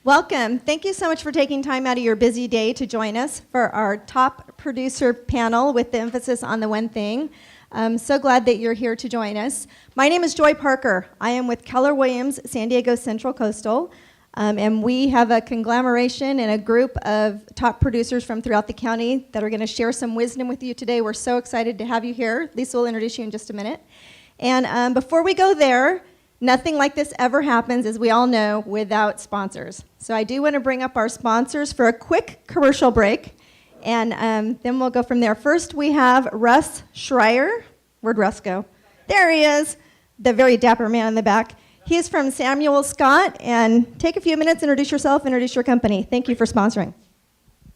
Welcome. Thank you so much for taking time out of your busy day to join us for our top producer panel with the emphasis on the one thing. I'm so glad that you're here to join us. My name is Joy Parker. I am with Keller Williams San Diego Central Coastal, and we have a conglomeration and a group of top producers from throughout the county that are going to share some wisdom with you today. We're so excited to have you here. Lisa will introduce you in just a minute. And before we go there, nothing like this ever happens, as we all know, without sponsors. So I do want to bring up our sponsors for a quick commercial break, and then we'll go from there. First, we have Russ Schreier. Where'd Russ go? There he is, the very dapper man in the back. He's from Samuel Scott, and take a few minutes, introduce yourself, introduce your company. Thank you for sponsoring.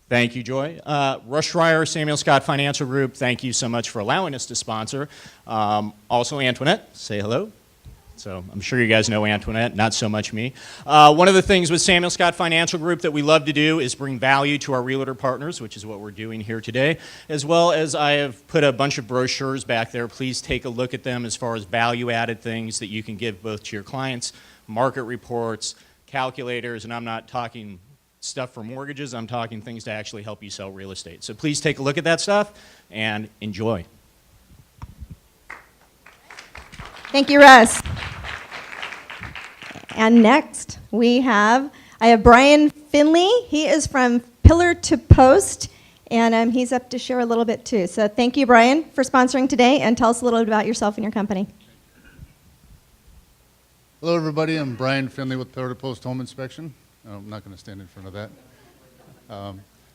Thank you, Joy. Russ Schreier, Samuel Scott Financial Group, thank you so much for allowing us to sponsor. Also, Antoinette, say hello. So I'm sure you guys know Antoinette, not so much me. One of the things with Samuel Scott Financial Group that we love to do is bring value to our realtor partners, which is what we're doing here today, as well as I have put a bunch of brochures back there. Please take a look at them as far as value-added things that you can give both to your clients, market reports, calculators, and I'm not talking stuff for mortgages, I'm talking things to actually help you sell real estate. So please take a look at that stuff and enjoy. Thank you, Russ. And next, I have Brian Finley. He is from Pillar to Post, and he's up to share a little bit too. So thank you, Brian, for sponsoring today, and tell us a little bit about yourself and your company. Hello, everybody. I'm Brian Finley with Pillar to Post Home Inspection. I'm not going to stand in front of that.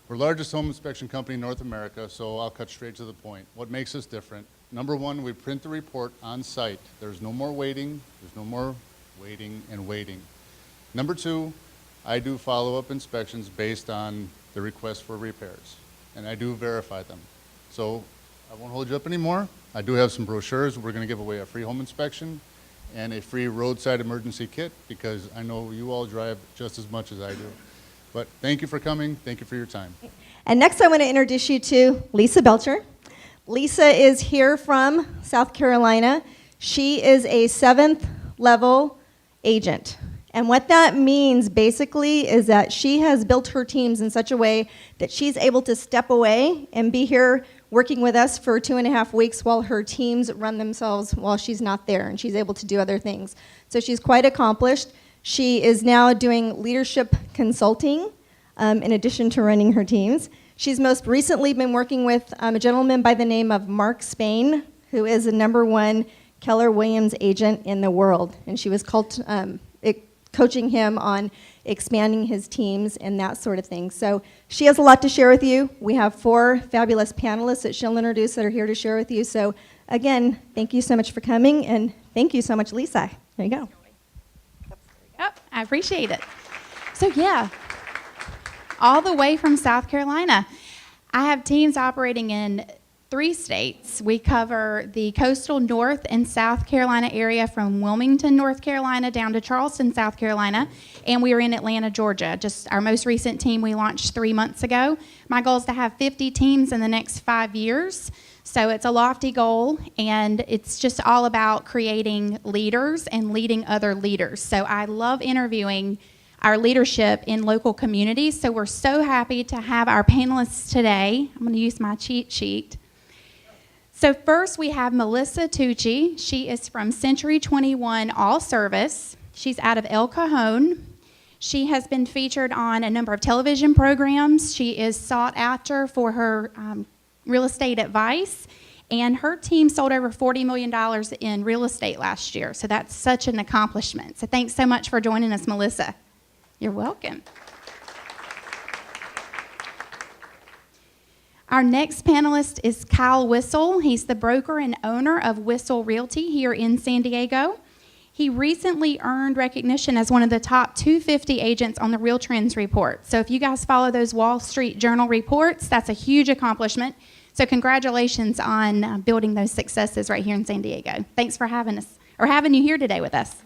We're the largest home inspection company in North America, so I'll cut straight to the point. What makes us different? Number one, we print the report on site. There's no more waiting. There's no more waiting and waiting. Number two, I do follow-up inspections based on the request for repairs, and I do verify them. So I won't hold you up anymore. I do have some brochures. We're going to give away a free home inspection and a free roadside emergency kit because I know you all drive just as much as I do. But thank you for coming. Thank you for your time. And next I want to introduce you to Lisa Belcher. Lisa is here from South Carolina. She is a 7th level agent. And what that means basically is that she has built her teams in such a way that she's able to step away and be here working with us for 2.5 weeks while her teams run themselves while she's not there, and she's able to do other things. So she's quite accomplished. She is now doing leadership consulting in addition to running her teams. She's most recently been working with a gentleman by the name of Mark Spain, who is the #1 Keller Williams agent in the world. And she was coaching him on expanding his teams and that sort of thing. So she has a lot to share with you. We have 4 fabulous panelists that she'll introduce that are here to share with you. So again, thank you so much for coming, and thank you so much, Lisa. There you go. Yep, I appreciate it. So yeah, all the way from South Carolina. I have teams operating in 3 states. We cover the coastal North and South Carolina area from Wilmington, North Carolina, down to Charleston, South Carolina, and we are in Atlanta, Georgia. Just our most recent team we launched 3 months ago. My goal is to have 50 teams in the next 5 years. So it's a lofty goal, and it's just all about creating leaders and leading other leaders. So I love interviewing our leadership in local communities. So we're so happy to have our panelists today. I'm going to use my cheat sheet. So first we have Melissa Tucci. She is from Century 21 All Service. She's out of El Cajon. She has been featured on a number of television programs. She is sought after for her real estate advice, and her team sold over $40 million in real estate last year. So that's such an accomplishment. So thanks so much for joining us, Melissa. You're welcome. Our next panelist is Kyle Whissel. He's the broker and owner of Whissel Realty here in San Diego. He recently earned recognition as one of the top 250 agents on the Real Trends report. So if you guys follow those Wall Street Journal reports, that's a huge accomplishment. So congratulations on building those successes right here in San Diego. Thanks for having us, or having you here today with us.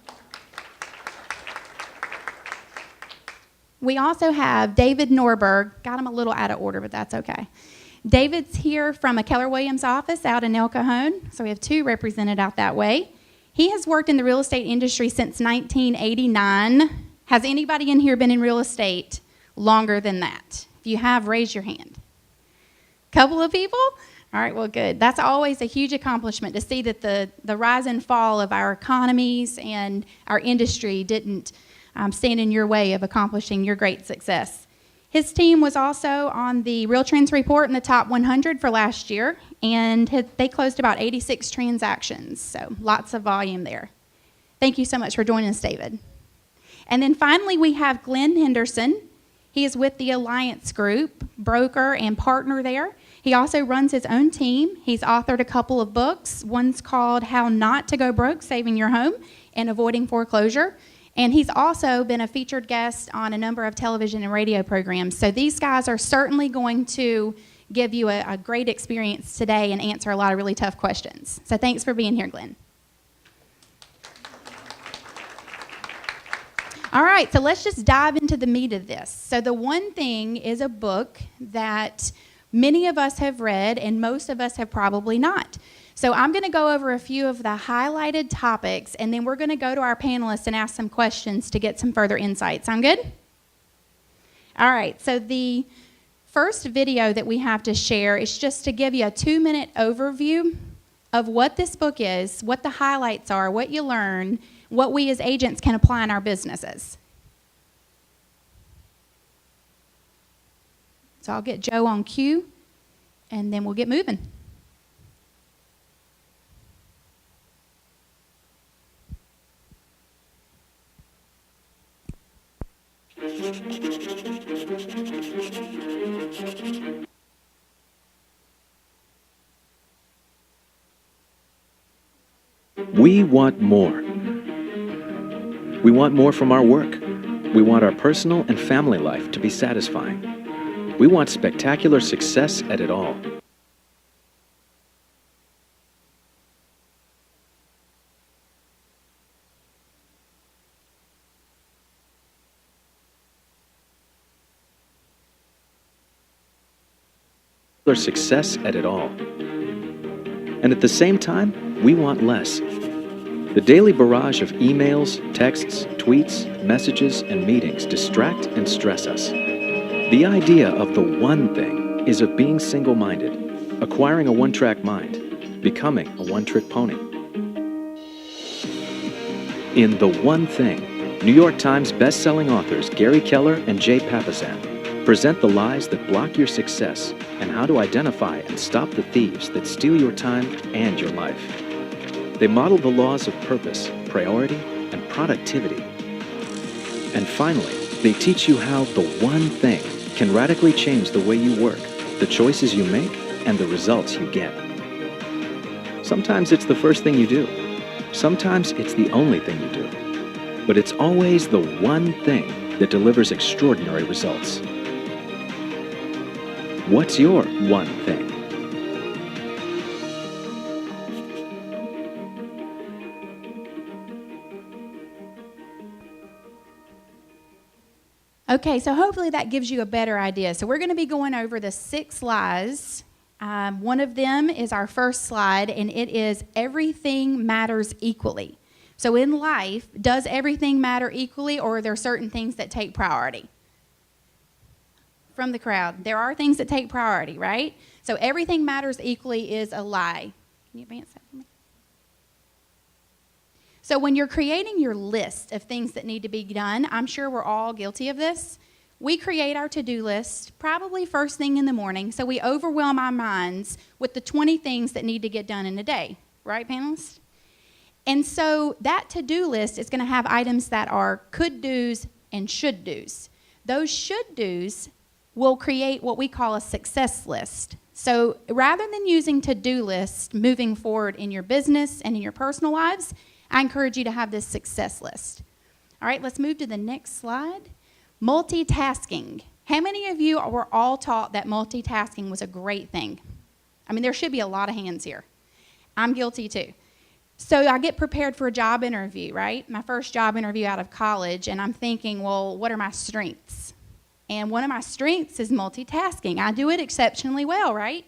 We also have David Norberg. Got him a little out of order, but that's okay. David's here from a Keller Williams office out in El Cajon, so we have 2 represented out that way. He has worked in the real estate industry since 1989, Has anybody in here been in real estate longer than that? If you have, raise your hand. Couple of people? All right, well, good. That's always a huge accomplishment to see that the rise and fall of our economies and our industry didn't stand in your way of accomplishing your great success. His team was also on the Real Trends Report in the top 100 for last year, and they closed about 86 transactions, so lots of volume there. Thank you so much for joining us, David. And then finally, we have Glen Henderson. He is with the Alliance Group, broker and partner there. He also runs his own team. He's authored a couple of books. One's called How Not to Go Broke, Saving Your Home and Avoiding Foreclosure. And he's also been a featured guest on a number of television and radio programs. So these guys are certainly going to give you a great experience today and answer a lot of really tough questions. So thanks for being here, Glenn. All right, so let's just dive into the meat of this. So The One Thing is a book that many of us have read and most of us have probably not. So I'm going to go over a few of the highlighted topics, and then we're going to go to our panelists and ask some questions to get some further insights. Sound good? All right, so the first video that we have to share is just to give you a 2-minute overview of what this book is, what the highlights are, what you learn, what we as agents can apply in our businesses. So I'll get Joe on cue, and then we'll get moving. We want more. We want more from our work. We want our personal and family life to be satisfying. We want spectacular success at it all. Success at it all. And at the same time, we want less. The daily barrage of emails, texts, tweets, messages, and meetings distract and stress us. The idea of the one thing is of being single-minded, acquiring a one-track mind, becoming a one-trick pony. In The One Thing, New York Times best-selling authors Gary Keller and Jay Papasan present the lies that block your success and how to identify and stop the thieves that steal your time and your life. They model the laws of purpose, priority, and productivity. And finally, they teach you how the one thing can radically change the way you work, the choices you make, and the results you get. Sometimes it's the first thing you do. Sometimes it's the only thing you do. But it's always the one thing that delivers extraordinary results. What's your one thing? Okay, so hopefully that gives you a better idea. So we're going to be going over the 6 lies. One of them is our first slide, and it is everything matters equally. So in life, does everything matter equally, or are there certain things that take priority? From the crowd, there are things that take priority, right? So everything matters equally is a lie. Can you advance that for me? So when you're creating your list of things that need to be done, I'm sure we're all guilty of this. We create our to-do list probably first thing in the morning, so we overwhelm our minds with the 20 things that need to get done in a day, right, panelists? And so that to-do list is going to have items that are could-dos and should-dos. Those should-dos will create what we call a success list. So rather than using to-do lists moving forward in your business and in your personal lives, I encourage you to have this success list. All right, let's move to the next slide. Multitasking. How many of you were all taught that multitasking was a great thing? I mean, there should be a lot of hands here. I'm guilty too. So I get prepared for a job interview, right? My first job interview out of college, and I'm thinking, well, what are my strengths? And one of my strengths is multitasking. I do it exceptionally well, right?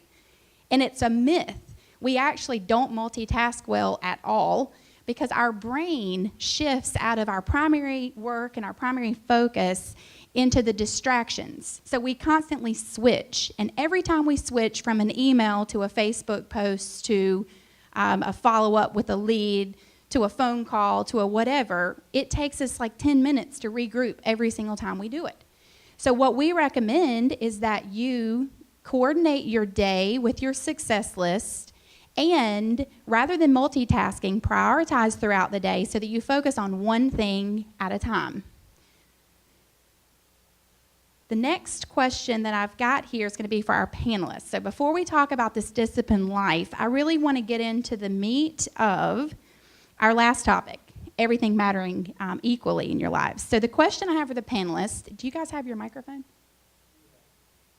And it's a myth. We actually don't multitask well at all, because our brain shifts out of our primary work and our primary focus into the distractions. So we constantly switch. And every time we switch from an email to a Facebook post to a follow-up with a lead to a phone call to a whatever, it takes us like 10 minutes to regroup every single time we do it. So what we recommend is that you coordinate your day with your success list, and rather than multitasking, prioritize throughout the day so that you focus on one thing at a time. The next question that I've got here is going to be for our panelists. So before we talk about this disciplined life, I really want to get into the meat of our last topic, everything mattering equally in your lives. So the question I have for the panelists, do you guys have your microphone?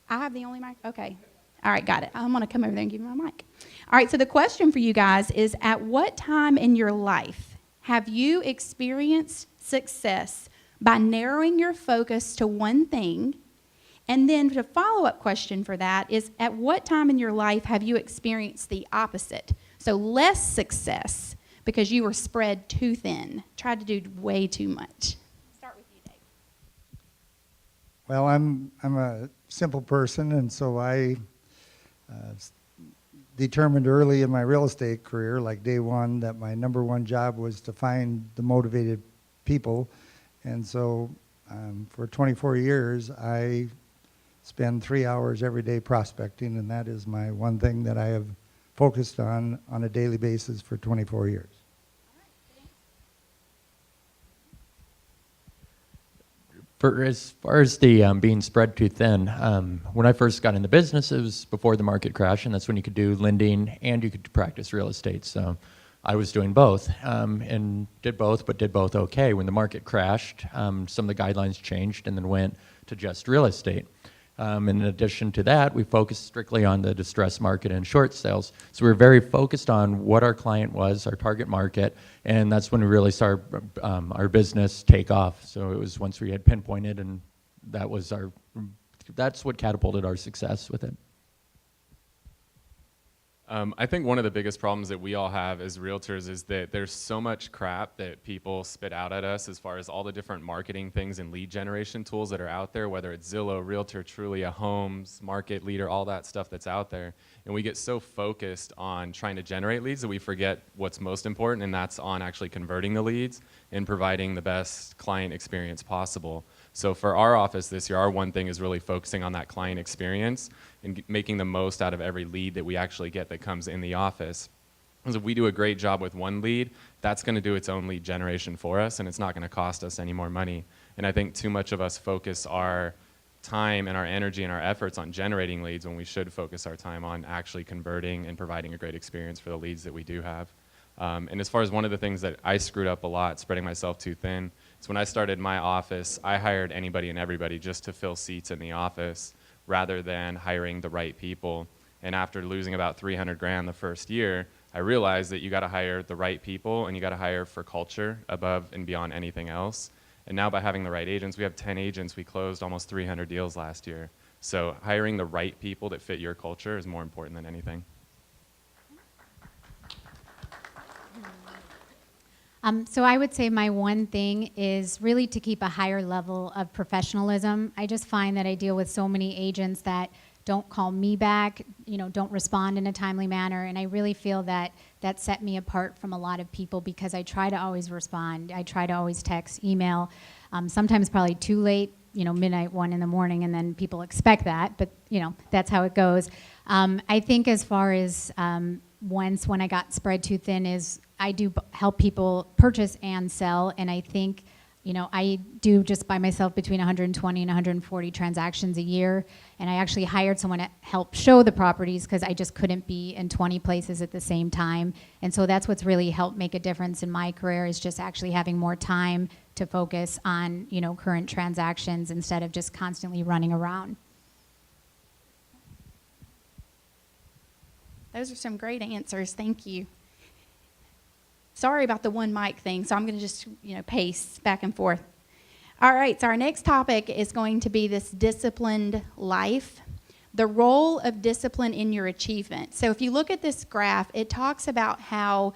I have the only mic? Okay. All right, got it. I'm going to come over there and give you my mic. All right, so the question for you guys is, at what time in your life have you experienced success by narrowing your focus to one thing? And then the follow-up question for that is, at what time in your life have you experienced the opposite? So less success because you were spread too thin, tried to do way too much. Start with you, Dave. Well, I'm a simple person, and so I determined early in my real estate career, like day one, that my number one job was to find the motivated people. And so for 24 years, I spend 3 hours every day prospecting, and that is my one thing that I have focused on a daily basis for 24 years. As far as the being spread too thin, when I first got into business, it was before the market crash, and that's when you could do lending and you could practice real estate. So I was doing both and did both, but did both okay. When the market crashed, some of the guidelines changed and then went to just real estate. In addition to that, we focused strictly on the distressed market and short sales. So we were very focused on what our client was, our target market, and that's when we really saw our business take off. So it was once we had pinpointed, and that's what catapulted our success with it. I think one of the biggest problems that we all have as realtors is that there's so much crap that people spit out at us as far as all the different marketing things and lead generation tools that are out there, whether it's Zillow, Realtor, Trulia, Homes, Market Leader, all that stuff that's out there. And we get so focused on trying to generate leads that we forget what's most important, and that's on actually converting the leads and providing the best client experience possible. So for our office this year, our one thing is really focusing on that client experience and making the most out of every lead that we actually get that comes in the office. Because if we do a great job with one lead, that's going to do its own lead generation for us, and it's not going to cost us any more money. And I think too much of us focus our time and our energy and our efforts on generating leads when we should focus our time on actually converting and providing a great experience for the leads that we do have. And as far as one of the things that I screwed up a lot, spreading myself too thin, so when I started my office, I hired anybody and everybody just to fill seats in the office rather than hiring the right people. And after losing about $300,000 the first year, I realized that you got to hire the right people and you got to hire for culture above and beyond anything else. And now by having the right agents, we have 10 agents. We closed almost 300 deals last year. So hiring the right people that fit your culture is more important than anything. So I would say my one thing is really to keep a higher level of professionalism. I just find that I deal with so many agents that don't call me back, don't respond in a timely manner, and I really feel that that set me apart from a lot of people because I try to always respond. I try to always text, email, sometimes probably too late, midnight, 1 in the morning, and then people expect that, but that's how it goes. I think as far as when I got spread too thin is I do help people purchase and sell, and I think, I do just by myself between 120 and 140 transactions a year, and I actually hired someone to help show the properties because I just couldn't be in 20 places at the same time, and so that's what's really helped make a difference in my career is just actually having more time to focus on, current transactions instead of just constantly running around. Those are some great answers. Thank you. Sorry about the one mic thing, so I'm going to just, pace back and forth. All right, so our next topic is going to be this disciplined life, the role of discipline in your achievement. So if you look at this graph, it talks about how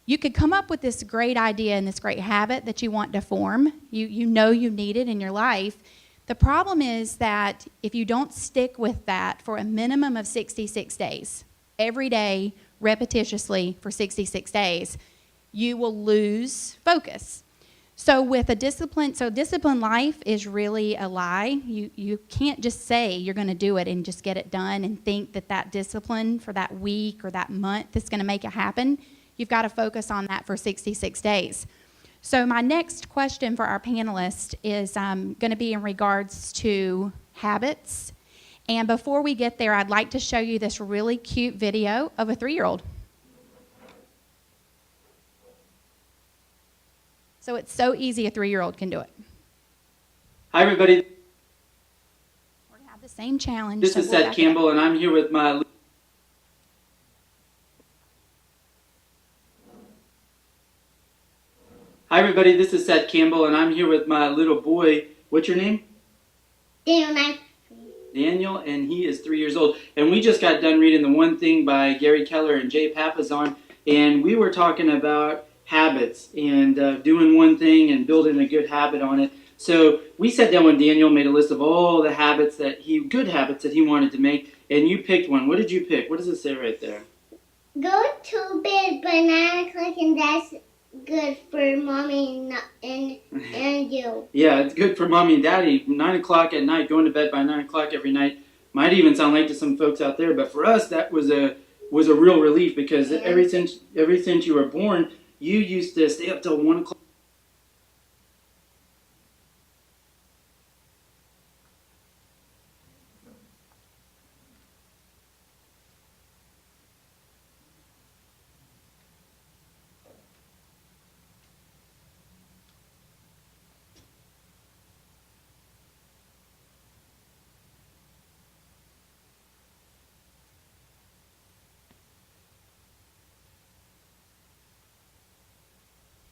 You could come up with this great idea and this great habit that you want to form. You know you need it in your life. The problem is that if you don't stick with that for a minimum of 66 days, every day, repetitiously for 66 days, you will lose focus. So with a disciplined life is really a lie. You can't just say you're going to do it and just get it done and think that discipline for that week or that month is going to make it happen. You've got to focus on that for 66 days. So my next question for our panelists is going to be in regards to habits. And before we get there, I'd like to show you this really cute video of a 3-year-old. So it's so easy a 3-year-old can do it. Hi, everybody. We're going to have the same challenge. This is Seth Campbell, and I'm here with my... Hi, everybody. This is Seth Campbell, and I'm here with my little boy. What's your name? Daniel, and he is 3 years old. And we just got done reading The One Thing by Gary Keller and Jay Papasan, and we were talking about habits and doing one thing and building a good habit on it. So we sat down with Daniel, made a list of all the good habits that he wanted to make, and you picked one. What did you pick? What does it say right there? Go to bed by 9 o'clock, and that's good for mommy and you. Yeah, it's good for mommy and daddy. 9 o'clock at night, going to bed by 9 o'clock every night. Might even sound like to some folks out there, but for us that was a real relief because ever since you were born, you used to stay up till 1 o'clock.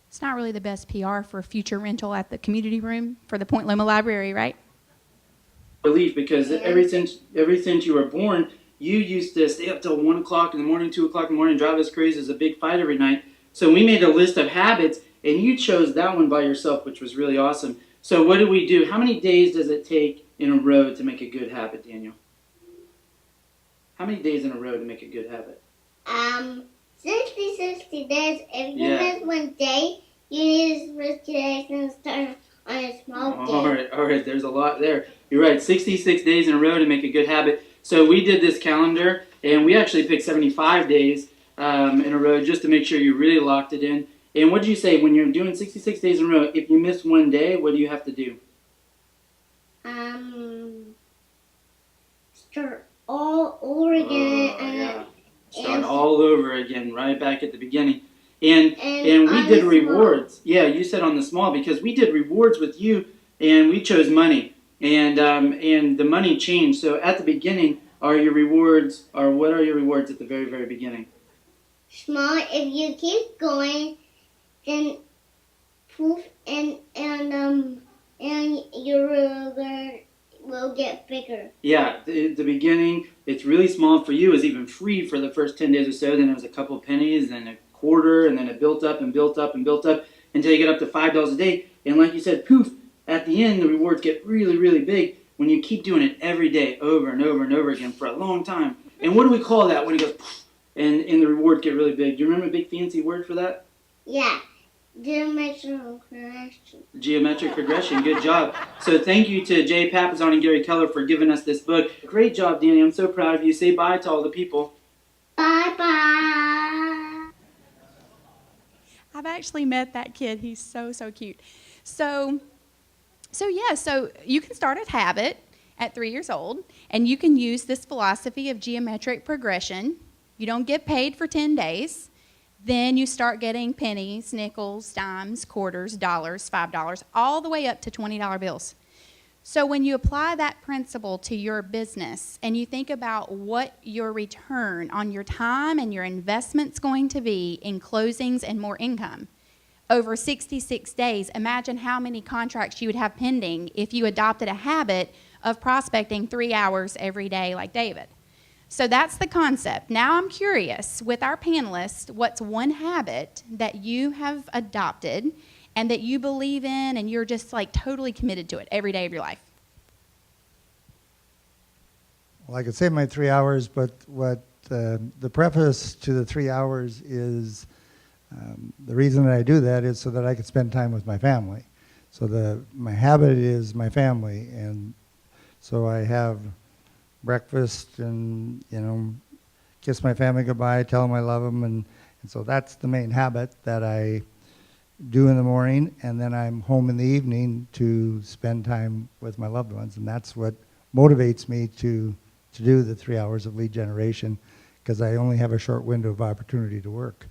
It's not really the best PR for future rental at the community room for the Point Loma Library, right? Relief because ever since you were born, you used to stay up till 1 o'clock in the morning, 2 o'clock in the morning, drive us crazy. It's a big fight every night. So we made a list of habits, and you chose that one by yourself, which was really awesome. So what do we do? How many days does it take in a row to make a good habit, Daniel? How many days in a row to make a good habit? 60 days. If you miss one day, you need to switch days and start on a small day. All right. There's a lot there. You're right. 66 days in a row to make a good habit. So we did this calendar, and we actually picked 75 days in a row just to make sure you really locked it in. And what did you say when you're doing 66 days in a row? If you miss one day, what do you have to do? Start all over again. Start all over again, right back at the beginning. And we did rewards. Yeah, you said on the small because we did rewards with you, and we chose money, and the money changed. So at the beginning, what are your rewards at the very, very beginning? Small. If you keep going, then poof, and your reward will get bigger. Yeah, the beginning, it's really small for you. It was even free for the first 10 days or so. Then it was a couple pennies, then a quarter, and then it built up and built up and built up until you get up to $5 a day. And like you said, poof, at the end, the rewards get really, really big when you keep doing it every day over and over and over again for a long time. And what do we call that when it goes poof, and the rewards get really big? Do you remember a big fancy word for that? Yeah. Geometric progression. Geometric progression. Good job. So thank you to Jay Papasan and Gary Keller for giving us this book. Great job, Danny. I'm so proud of you. Say bye to all the people. Bye-bye. I've actually met that kid. He's so, so cute. So you can start a habit at 3 years old, and you can use this philosophy of geometric progression. You don't get paid for 10 days. Then you start getting pennies, nickels, dimes, quarters, dollars, $5, all the way up to $20 bills. So when you apply that principle to your business and you think about what your return on your time and your investment's going to be in closings and more income, over 66 days, imagine how many contracts you would have pending if you adopted a habit of prospecting 3 hours every day like David. So that's the concept. Now I'm curious, with our panelists, what's one habit that you have adopted and that you believe in and you're just like totally committed to it every day of your life? Well, I could say my 3 hours, but what the preface to the 3 hours is the reason that I do that is so that I can spend time with my family. So my habit is my family, and so I have breakfast and, kiss my family goodbye, tell them I love them, and so that's the main habit that I do in the morning, and then I'm home in the evening to spend time with my loved ones, and that's what motivates me to do the 3 hours of lead generation, because I only have a short window of opportunity to work.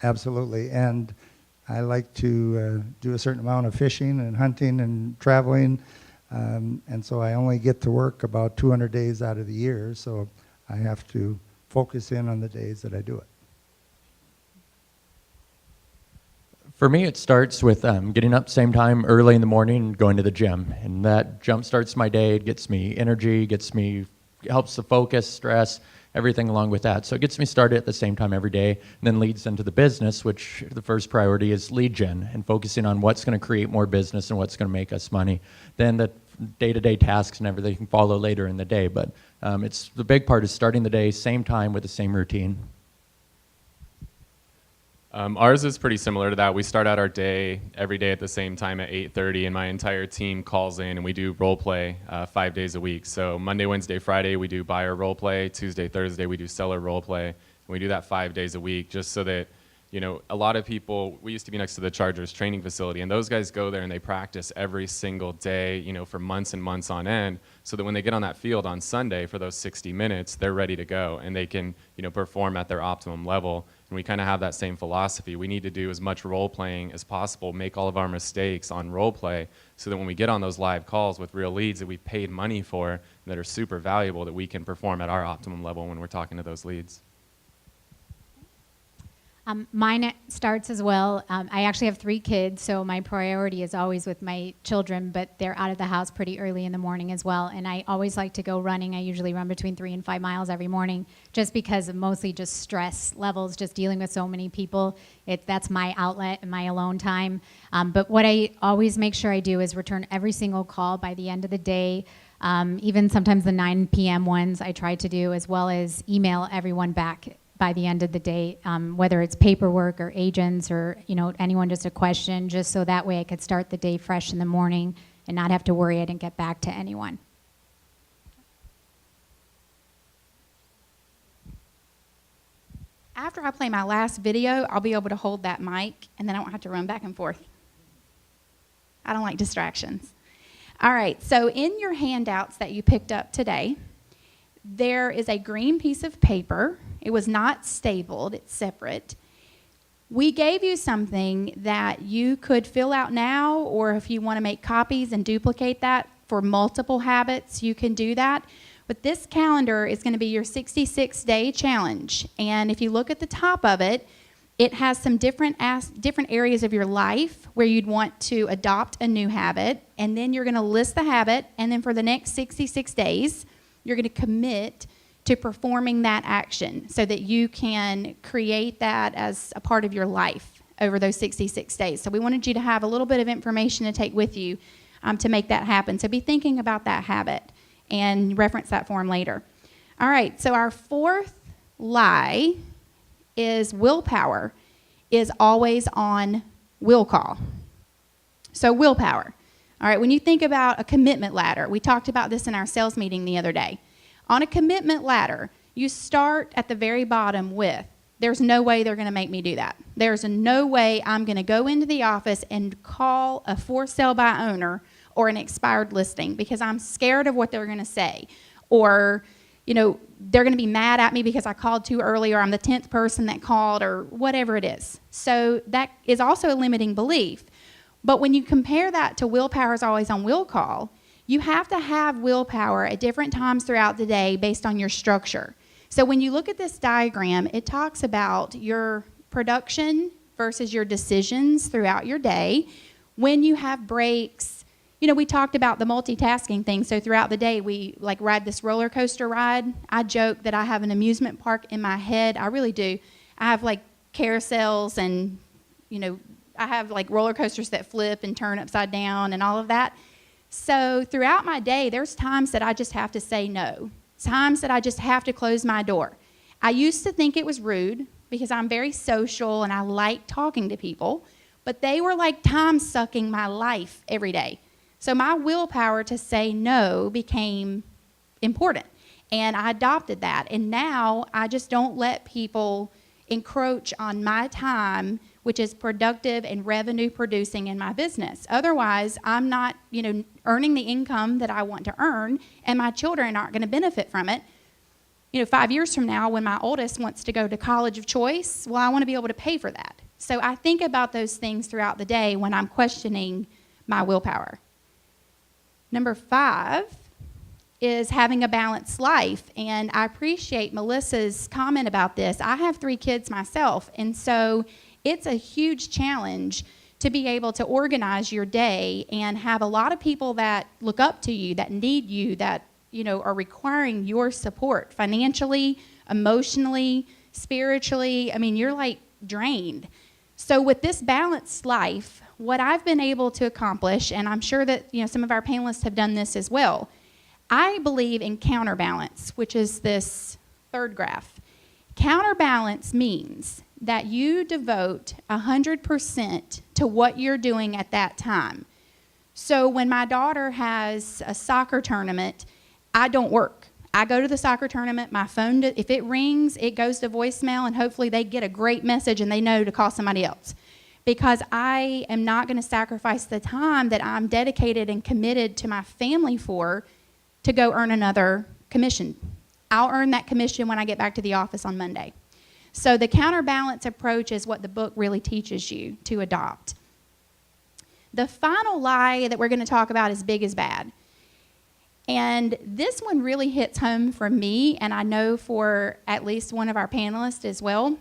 Absolutely, and I like to do a certain amount of fishing and hunting and traveling, and so I only get to work about 200 days out of the year, so I have to focus in on the days that I do it. For me, it starts with getting up same time early in the morning and going to the gym, and that jump starts my day. It gets me energy, helps the focus, stress, everything along with that. So it gets me started at the same time every day, and then leads into the business, which the first priority is lead gen and focusing on what's going to create more business and what's going to make us money. Then the day-to-day tasks and everything can follow later in the day, but it's the big part is starting the day same time with the same routine. Ours is pretty similar to that. We start out our day every day at the same time at 8:30, and my entire team calls in, and we do role play 5 days a week. So Monday, Wednesday, Friday, we do buyer role play. Tuesday, Thursday, we do seller role play. And we do that 5 days a week just so that, a lot of people, we used to be next to the Chargers training facility, and those guys go there and they practice every single day, for months and months on end, so that when they get on that field on Sunday for those 60 minutes, they're ready to go, and they can, perform at their optimum level. And we kind of have that same philosophy. We need to do as much role playing as possible, make all of our mistakes on role play, so that when we get on those live calls with real leads that we paid money for, that are super valuable, that we can perform at our optimum level when we're talking to those leads. Mine starts as well. I actually have 3 kids, so my priority is always with my children, but they're out of the house pretty early in the morning as well. And I always like to go running. I usually run between 3 and 5 miles every morning, just because of mostly just stress levels, just dealing with so many people. That's my outlet and my alone time. But what I always make sure I do is return every single call by the end of the day. Even sometimes the 9 p.m. ones I try to do, as well as email everyone back by the end of the day, whether it's paperwork or agents or anyone just a question, just so that way I could start the day fresh in the morning and not have to worry I didn't get back to anyone. After I play my last video, I'll be able to hold that mic, and then I won't have to run back and forth. I don't like distractions. All right, so in your handouts that you picked up today, there is a green piece of paper. It was not stapled, it's separate. We gave you something that you could fill out now, or if you want to make copies and duplicate that for multiple habits, you can do that. But this calendar is going to be your 66-day challenge. And if you look at the top of it, it has some different areas of your life where you'd want to adopt a new habit. And then you're going to list the habit. And then for the next 66 days, you're going to commit to performing that action so that you can create that as a part of your life over those 66 days. So we wanted you to have a little bit of information to take with you to make that happen. So be thinking about that habit and reference that form later. All right, so our 4th lie is willpower is always on will call. So willpower. All right, when you think about a commitment ladder, we talked about this in our sales meeting the other day. On a commitment ladder, you start at the very bottom with, there's no way they're going to make me do that. There's no way I'm going to go into the office and call a for sale by owner or an expired listing because I'm scared of what they're going to say. Or, they're going to be mad at me because I called too early, or I'm the 10th person that called, or whatever it is. So that is also a limiting belief. But when you compare that to willpower is always on will call, you have to have willpower at different times throughout the day based on your structure. So when you look at this diagram, it talks about your production versus your decisions throughout your day, when you have breaks. You know, we talked about the multitasking thing. So throughout the day, we like ride this roller coaster ride. I joke that I have an amusement park in my head. I really do. I have like carousels and, you know, I have like roller coasters that flip and turn upside down and all of that. So throughout my day, there's times that I just have to say no. Times that I just have to close my door. I used to think it was rude because I'm very social and I like talking to people, but they were like time sucking my life every day. So my willpower to say no became important, and I adopted that. And now I just don't let people encroach on my time, which is productive and revenue producing in my business. Otherwise, I'm not, you know, earning the income that I want to earn, and my children aren't going to benefit from it. You know, 5 years from now, when my oldest wants to go to college of choice, well, I want to be able to pay for that. So I think about those things throughout the day when I'm questioning my willpower. Number 5 is having a balanced life. And I appreciate Melissa's comment about this. I have 3 kids myself, and so it's a huge challenge to be able to organize your day and have a lot of people that look up to you, that need you, that, you know, are requiring your support financially, emotionally, spiritually. I mean, you're like drained. So with this balanced life, what I've been able to accomplish, and I'm sure that, you know, some of our panelists have done this as well, I believe in counterbalance, which is this third graph. Counterbalance means that you devote 100% to what you're doing at that time. So when my daughter has a soccer tournament, I don't work. I go to the soccer tournament, my phone, if it rings, it goes to voicemail, and hopefully they get a great message and they know to call somebody else. Because I am not going to sacrifice the time that I'm dedicated and committed to my family for to go earn another commission. I'll earn that commission when I get back to the office on Monday. So the counterbalance approach is what the book really teaches you to adopt. The final lie that we're going to talk about is big is bad. And this one really hits home for me, and I know for at least one of our panelists as well.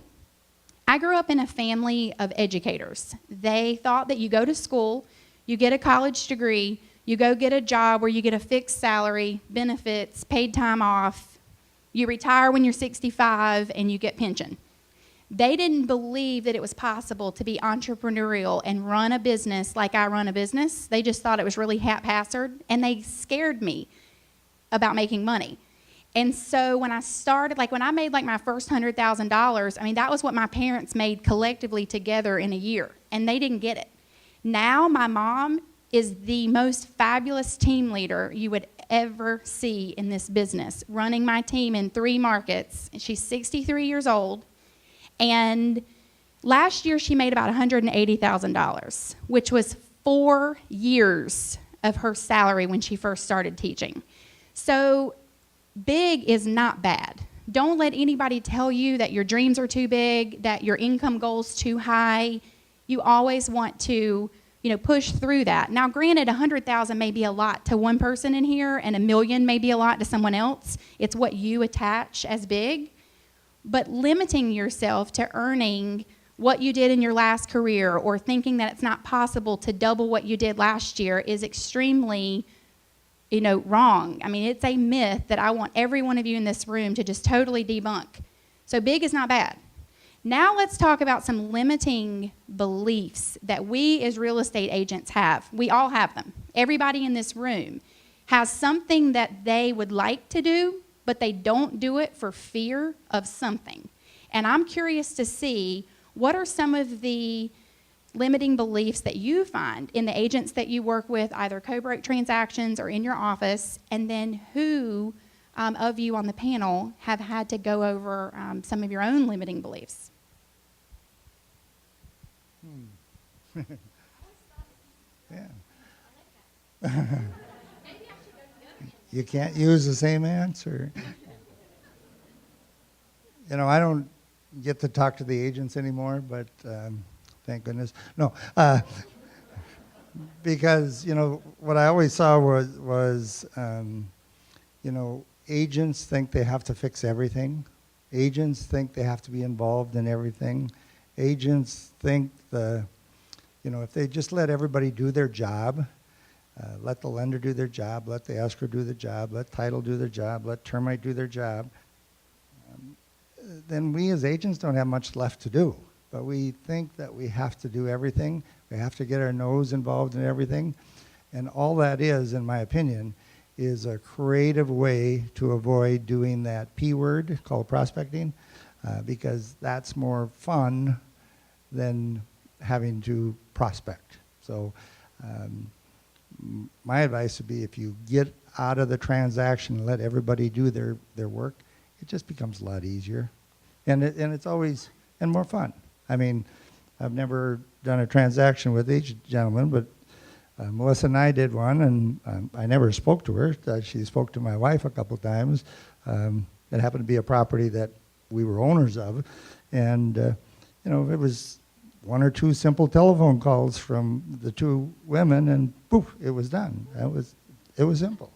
I grew up in a family of educators. They thought that you go to school, you get a college degree, you go get a job where you get a fixed salary, benefits, paid time off, you retire when you're 65, and you get pension. They didn't believe that it was possible to be entrepreneurial and run a business like I run a business. They just thought it was really haphazard, and they scared me about making money. And so when I started, like when I made like my first $100,000, I mean, that was what my parents made collectively together in a year, and they didn't get it. Now my mom is the most fabulous team leader you would ever see in this business, running my team in 3 markets. She's 63 years old, and last year she made about $180,000, which was 4 years of her salary when she first started teaching. So big is not bad. Don't let anybody tell you that your dreams are too big, that your income goal's too high. You always want to, you know, push through that. Now, granted, 100,000 may be a lot to one person in here, and 1 million may be a lot to someone else. It's what you attach as big. But limiting yourself to earning what you did in your last career or thinking that it's not possible to double what you did last year is extremely, you know, wrong. I mean, it's a myth that I want every one of you in this room to just totally debunk. So big is not bad. Now let's talk about some limiting beliefs that we as real estate agents have. We all have them. Everybody in this room has something that they would like to do, but they don't do it for fear of something. And I'm curious to see what are some of the limiting beliefs that you find in the agents that you work with, either co-broke transactions or in your office, and then who of you on the panel have had to go over some of your own limiting beliefs? Yeah. You can't use the same answer. You know, I don't get to talk to the agents anymore, but thank goodness. No, because, you know, what I always saw was you know, agents think they have to fix everything. Agents think they have to be involved in everything. Agents think the You know, if they just let everybody do their job, let the lender do their job, let the escrow do the job, let title do their job, let termite do their job, then we as agents don't have much left to do. But we think that we have to do everything. We have to get our nose involved in everything. And all that is, in my opinion, is a creative way to avoid doing that P word called prospecting, because that's more fun than having to prospect. So my advice would be, if you get out of the transaction and let everybody do their work, it just becomes a lot easier. And it's always, and more fun. I mean, I've never done a transaction with each gentleman, but Melissa and I did one, and I never spoke to her. She spoke to my wife a couple times. It happened to be a property that we were owners of, and you know, it was one or two simple telephone calls from the two women, and poof, it was done. It was simple.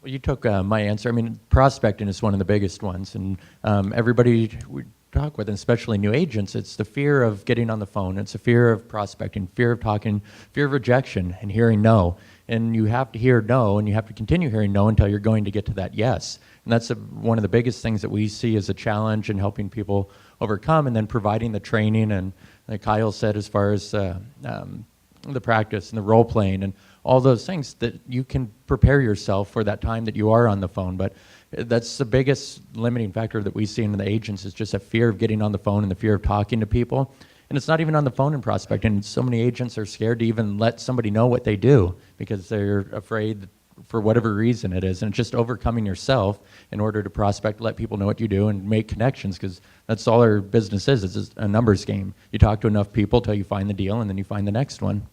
Well, you took my answer. I mean, prospecting is one of the biggest ones, and everybody we talk with, and especially new agents, it's the fear of getting on the phone. It's the fear of prospecting, fear of talking, fear of rejection, and hearing no. And you have to hear no, and you have to continue hearing no until you're going to get to that yes. And that's one of the biggest things that we see as a challenge in helping people overcome, and then providing the training, and like Kyle said, as far as the practice and the role playing and all those things, that you can prepare yourself for that time that you are on the phone. But that's the biggest limiting factor that we see in the agents, is just a fear of getting on the phone and the fear of talking to people. And it's not even on the phone in prospecting. So many agents are scared to even let somebody know what they do because they're afraid for whatever reason it is. And it's just overcoming yourself in order to prospect, let people know what you do, and make connections, because that's all our business is. It's just a numbers game. You talk to enough people till you find the deal, and then you find the next one.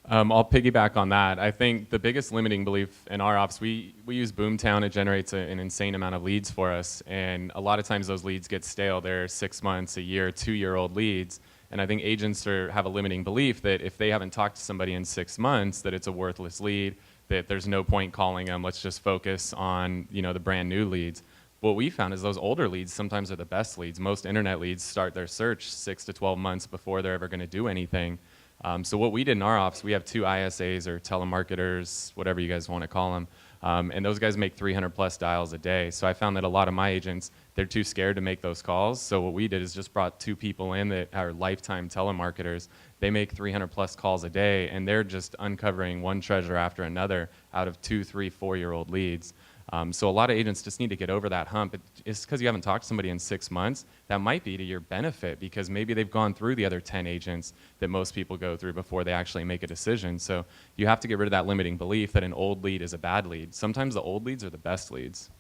I'll piggyback on that. I think the biggest limiting belief in our ops, we use Boomtown. It generates an insane amount of leads for us, and a lot of times those leads get stale. They're 6 months, a year, 2-year-old leads, and I think agents have a limiting belief that if they haven't talked to somebody in 6 months, that it's a worthless lead, that there's no point calling them. Let's just focus on, you know, the brand new leads. What we found is those older leads sometimes are the best leads. Most internet leads start their search 6 to 12 months before they're ever going to do anything. So what we did in our office, we have 2 ISAs or telemarketers, whatever you guys want to call them, and those guys make 300 plus dials a day. So I found that a lot of my agents, they're too scared to make those calls. So what we did is just brought 2 people in that are lifetime telemarketers. They make 300 plus calls a day, and they're just uncovering one treasure after another out of 2, 3, 4-year-old leads. So a lot of agents just need to get over that hump. It's because you haven't talked to somebody in 6 months. That might be to your benefit, because maybe they've gone through the other 10 agents that most people go through before they actually make a decision. So you have to get rid of that limiting belief that an old lead is a bad lead. Sometimes the old leads are the best leads.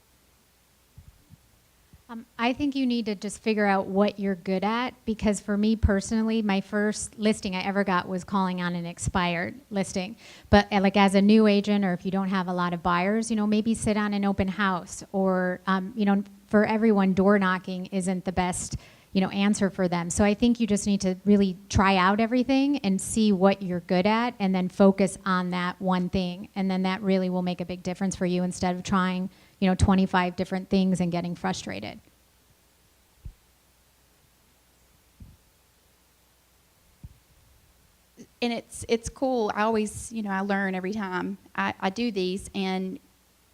I think you need to just figure out what you're good at, because for me personally, my first listing I ever got was calling on an expired listing. But like as a new agent, or if you don't have a lot of buyers, you know, maybe sit on an open house, or you know, for everyone, door knocking isn't the best, you know, answer for them. So I think you just need to really try out everything and see what you're good at, and then focus on that one thing, and then that really will make a big difference for you, instead of trying, you know, 25 different things and getting frustrated. And it's cool. I always, you know, I learn every time I do these. And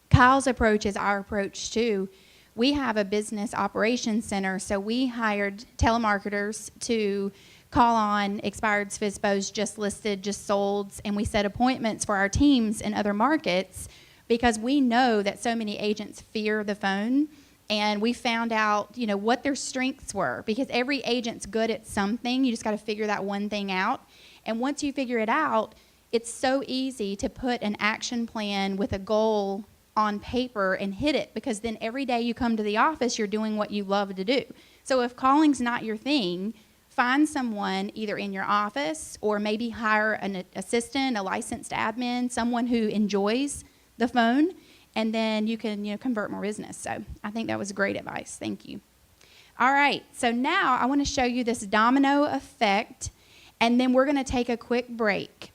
Kyle's approach is our approach too. We have a business operations center, so we hired telemarketers to call on expireds, FSBOs, just listed, just solds, and we set appointments for our teams in other markets, because we know that so many agents fear the phone. And we found out, you know, what their strengths were, because every agent's good at something. You just got to figure that one thing out. And once you figure it out, it's so easy to put an action plan with a goal on paper and hit it, because then every day you come to the office, you're doing what you love to do. So if calling's not your thing, find someone either in your office, or maybe hire an assistant, a licensed admin, someone who enjoys the phone, and then you can, you know, convert more business. So I think that was great advice. Thank you. All right, so now I want to show you this domino effect, and then we're going to take a quick break.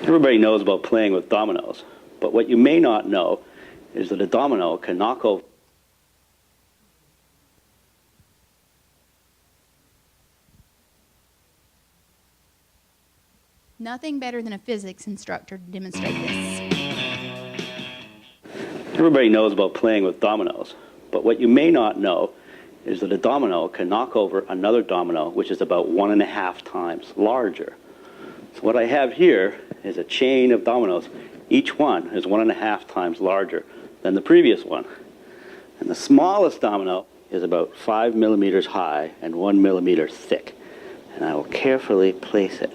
Everybody knows about playing with dominoes, but what you may not know is that a domino can knock over Nothing better than a physics instructor to demonstrate this. Everybody knows about playing with dominoes, but what you may not know is that a domino can knock over another domino which is about 1.5 times larger. So what I have here is a chain of dominoes. Each one is 1.5 times larger than the previous one. And the smallest domino is about 5 millimeters high and 1 millimeter thick. And I will carefully place it.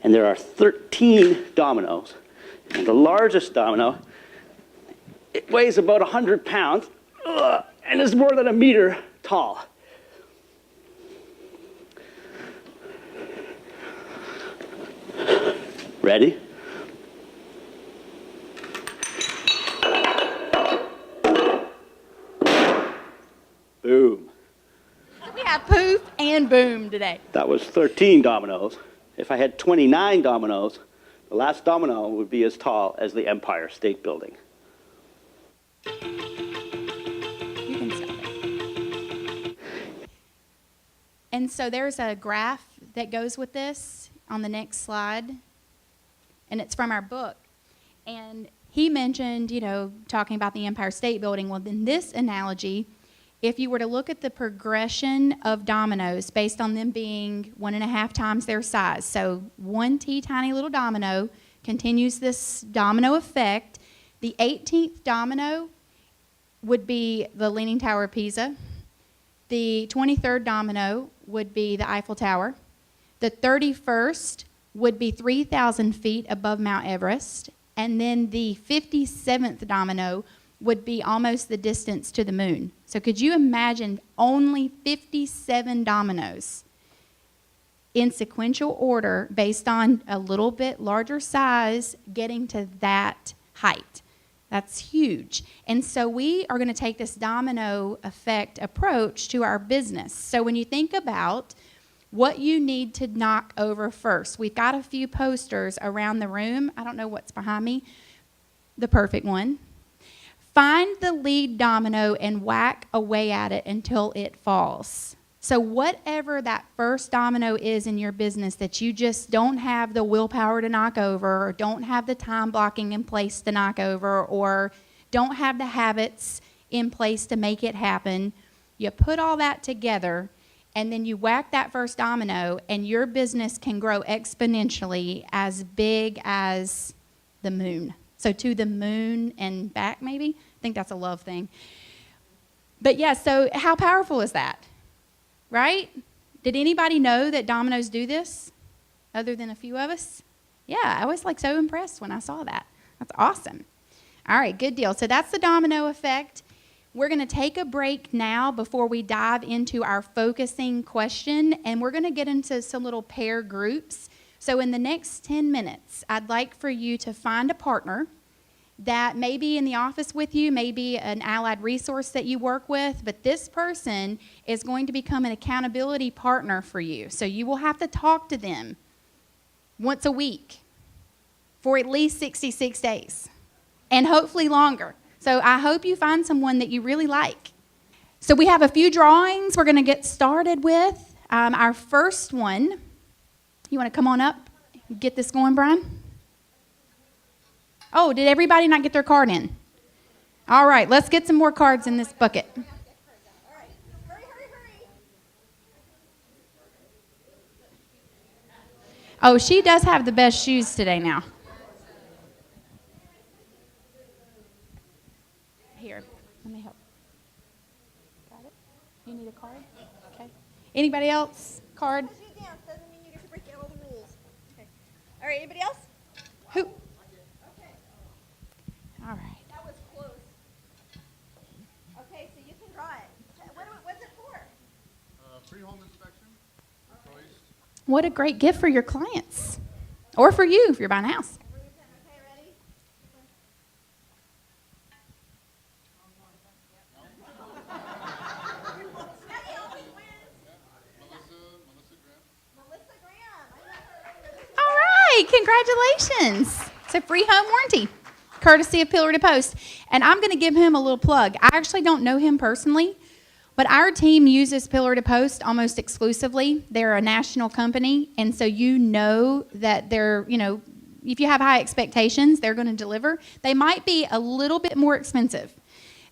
And there are 13 dominoes. And the largest domino, it weighs about 100 pounds and is more than 1 meter tall. Ready? Boom. We have poof and boom today. That was 13 dominoes. If I had 29 dominoes, the last domino would be as tall as the Empire State Building. You can stop it. And so there's a graph that goes with this on the next slide, and it's from our book. And he mentioned, talking about the Empire State Building. Well, in this analogy, if you were to look at the progression of dominoes based on them being 1.5 times their size, so one teeny little domino continues this domino effect. The 18th domino would be the Leaning Tower of Pisa. The 23rd domino would be the Eiffel Tower. The 31st would be 3,000 feet above Mount Everest. And then the 57th domino would be almost the distance to the moon. So could you imagine only 57 dominoes in sequential order based on a little bit larger size getting to that height? That's huge. And so we are going to take this domino effect approach to our business. So when you think about what you need to knock over first, we've got a few posters around the room. I don't know what's behind me. The perfect one. Find the lead domino and whack away at it until it falls. So whatever that first domino is in your business that you just don't have the willpower to knock over, or don't have the time blocking in place to knock over, or don't have the habits in place to make it happen, you put all that together and then you whack that first domino and your business can grow exponentially as big as the moon. So to the moon and back, maybe? I think that's a love thing. But yeah, so how powerful is that? Right? Did anybody know that dominoes do this other than a few of us? Yeah, I was like so impressed when I saw that. That's awesome. All right, good deal. So that's the domino effect. We're going to take a break now before we dive into our focusing question, and we're going to get into some little pair groups. So in the next 10 minutes, I'd like for you to find a partner that may be in the office with you, maybe an allied resource that you work with, but this person is going to become an accountability partner for you. So you will have to talk to them once a week for at least 66 days, and hopefully longer. So I hope you find someone that you really like. So we have a few drawings we're going to get started with. Our first one, you want to come on up and get this going, Brian? Oh, did everybody not get their card in? All right, let's get some more cards in this bucket. Oh, she does have the best shoes today now. Here, let me help. Got it? You need a card? Okay. Anybody else? Card? Doesn't mean you get to break all the rules. Okay. All right, anybody else? Who? All right. That was close. Okay, so you can draw it. What's it for? Free home inspection. Choice. What a great gift for your clients. Or for you if you're buying a house. Okay, ready? Melissa Congratulations. It's a free home warranty, courtesy of Pillar to Post. And I'm going to give him a little plug. I actually don't know him personally, but our team uses Pillar to Post almost exclusively. They're a national company, and so you know that they're, if you have high expectations, they're going to deliver. They might be a little bit more expensive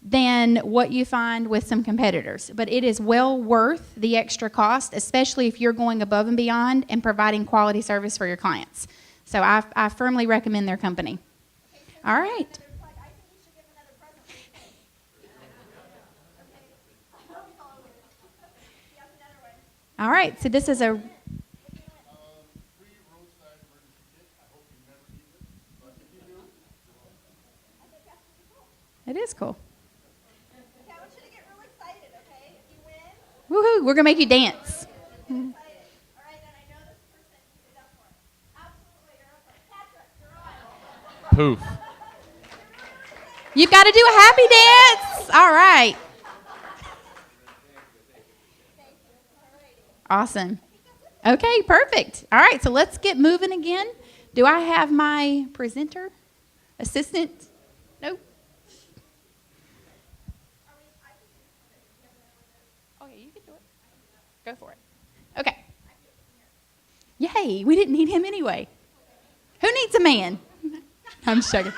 than what you find with some competitors, but it is well worth the extra cost, especially if you're going above and beyond and providing quality service for your clients. So I firmly recommend their company. All right. All right, so this is a... It is cool. Woohoo, we're going to make you dance. Poof. You've got to do a happy dance. All right. Awesome. Okay, perfect. All right, so let's get moving again. Do I have my presenter, assistant? Nope. Okay, you can do it. Go for it. Okay. Yay, we didn't need him anyway. Who needs a man? I'm just joking.